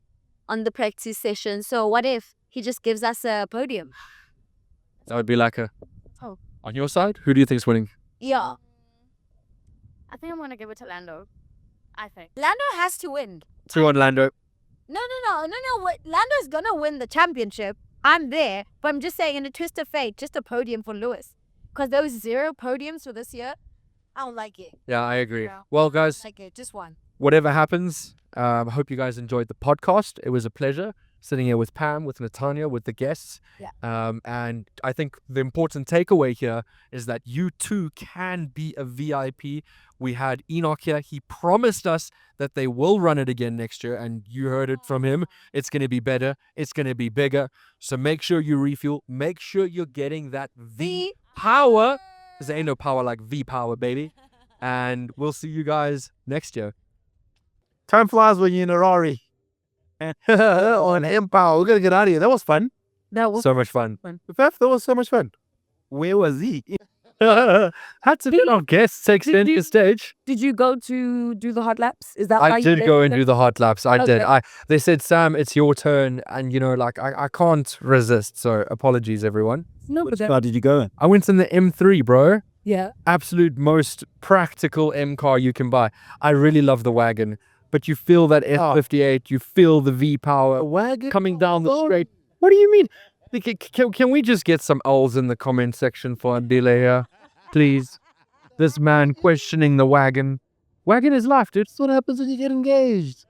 on the practice session. So what if he just gives us a podium? That would be like a. Oh. On your side, who do you think's winning? Yeah. I think I'm gonna give it to Lando. I think Lando has to win. 2-1 Lando. No. Lando's gonna win the championship. I'm there, but I'm just saying in a twist of fate, just a podium for Lewis. Because those 0 podiums for this year, I don't like it. Yeah, I agree. Yeah. Well, guys, Like it, just one. whatever happens, I hope you guys enjoyed the podcast. It was a pleasure sitting here with Pam, with Natanya, with the guests. Yeah. And I think the important takeaway here is that you too can be a VIP. We had Enoch here. He promised us that they will run it again next year, and you heard it from him. It's going to be better. It's going to be bigger. So make sure you refuel. Make sure you're getting that V power, because there ain't no power like V power, baby. And we'll see you guys next year. Time flies when you're in a Rari. On Mpho. We're going to get out of here. That was fun. That was So much fun. Lufefe, that was so much fun. Where was he? Had to be our guests take Did center you- stage. Did you go to do the hot laps? Is that why I you did go and left do the hot laps. I did. Okay. They said, Sam, it's your turn. And, you know, like, I can't resist. So apologies, everyone. No, but Which that, car did you go in? I went in the M3, bro. yeah. Absolute most practical M car you can buy. I really love the wagon. But you feel that F58. You feel the V power Wagon coming down the straight. What do you mean? Can we just get some L's in the comment section for Andile here? Please. This man questioning the wagon. Wagon is life, dude. That's what happens when you get engaged.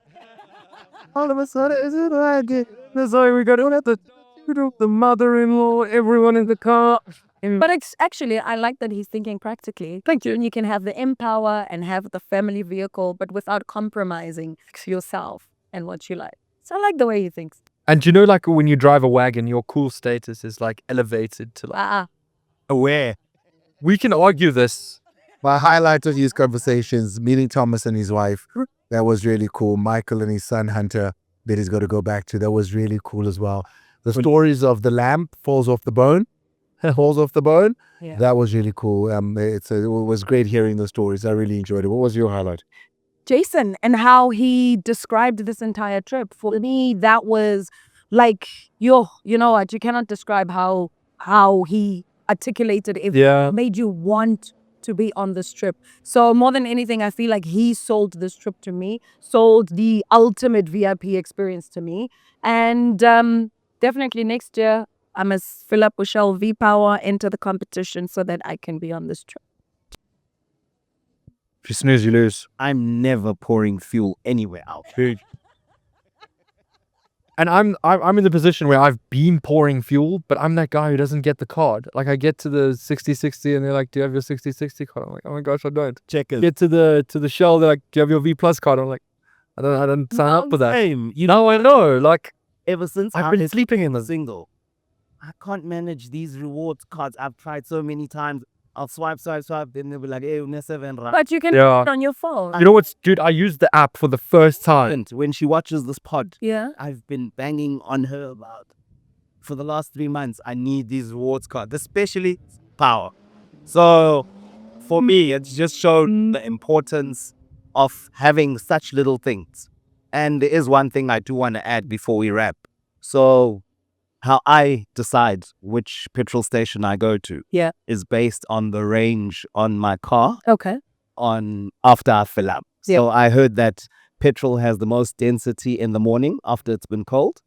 All of a sudden, it's a wagon. That's why we got to have The mother-in-law, everyone in the car. But actually, I like that he's thinking practically. Thank you. And you can have the Empower and have the family vehicle, but without compromising yourself and what you like. So I like the way he thinks. And you know, like when you drive a wagon, your cool status is like elevated to like. Aware. We can argue this. My highlight of these conversations, meeting Thomas and his wife, that was really cool. Michael and his son Hunter, that he's got to go back to, that was really cool as well. The stories of the lamb falls off the bone, Yeah. that was really cool. It was great hearing the stories. I really enjoyed it. What was your highlight? Jason and how he described this entire trip. For me, that was like, you know what, you cannot describe how he articulated it. Yeah. Made you want to be on this trip. So more than anything, I feel like he sold this trip to me, sold the ultimate VIP experience to me. And definitely next year, I must fill up with Shell V Power, enter the competition so that I can be on this trip. If you snooze, you lose. I'm never pouring fuel anywhere out. And I'm in the position where I've been pouring fuel, but I'm that guy who doesn't get the card. Like I get to the 60/60 and they're like, "Do you have your 60/60 card?" I'm like, "Oh my gosh, I don't." Check it. Get to the Shell, they're like, "Do you have your V Plus card?" I'm like, I don't sign up for that. Same. You Now I know. Like ever since I've been sleeping in the single, I can't manage these rewards cards. I've tried so many times. I'll swipe, then they'll be like, "Hey, une 7 rand." But you can Yeah. put it on your phone. You know what's, dude? I used the app for the first time. And when she watches this pod, Yeah. I've been banging on her about for the last 3 months. I need these rewards cards, especially power. So for me, it's just shown the importance of having such little things. And there is one thing I do want to add before we wrap. So how I decide which petrol station I go to is based on the range on my car Okay. after I fill up. Yeah. So I heard that petrol has the most density in the morning after it's been cold,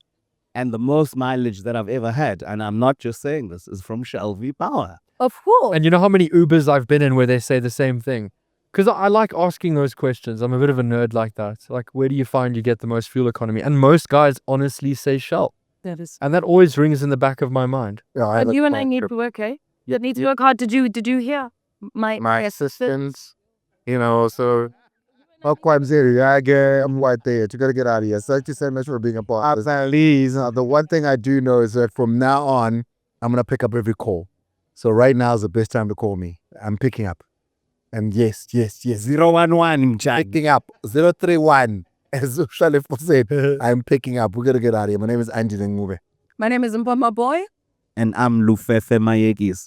and the most mileage that I've ever had, and I'm not just saying this, is from Shell V Power. Of course. And you know how many Ubers I've been in where they say the same thing? Because I like asking those questions. I'm a bit of a nerd like that. Like, where do you find you get the most fuel economy? And most guys honestly say Shell. That is. And that always rings in the back of my mind. Yeah, I And had you a and I car need trip. to work, eh? You need to work hard. Did you hear My assistants, you know, so quite serious. I'm right there. You gotta get out of here. Thank you so much for being a part. Please. The one thing I do know is that from now on, I'm gonna pick up every call. So right now is the best time to call me. I'm picking up. And yes. 011, Jack. Picking up 031. As Shalif said, I'm picking up. We're gonna get out of here. My name is Andile Ncube. My name is Mpho Maboi. And I'm Lufefe and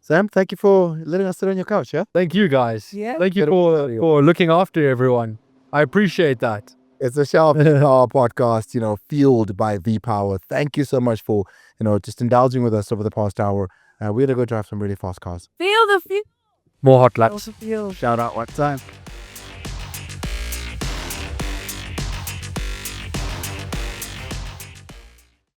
Sam, thank you for letting us sit on your couch, yeah? Thank you guys. Yeah. Thank you for looking after everyone. I appreciate that. It's a Shell Power podcast, you know, fueled by V Power. Thank you so much for, you know, just indulging with us over the past hour. We're gonna go drive some really fast cars. Feel the feel. More hot laps. Feel. Shout out what time?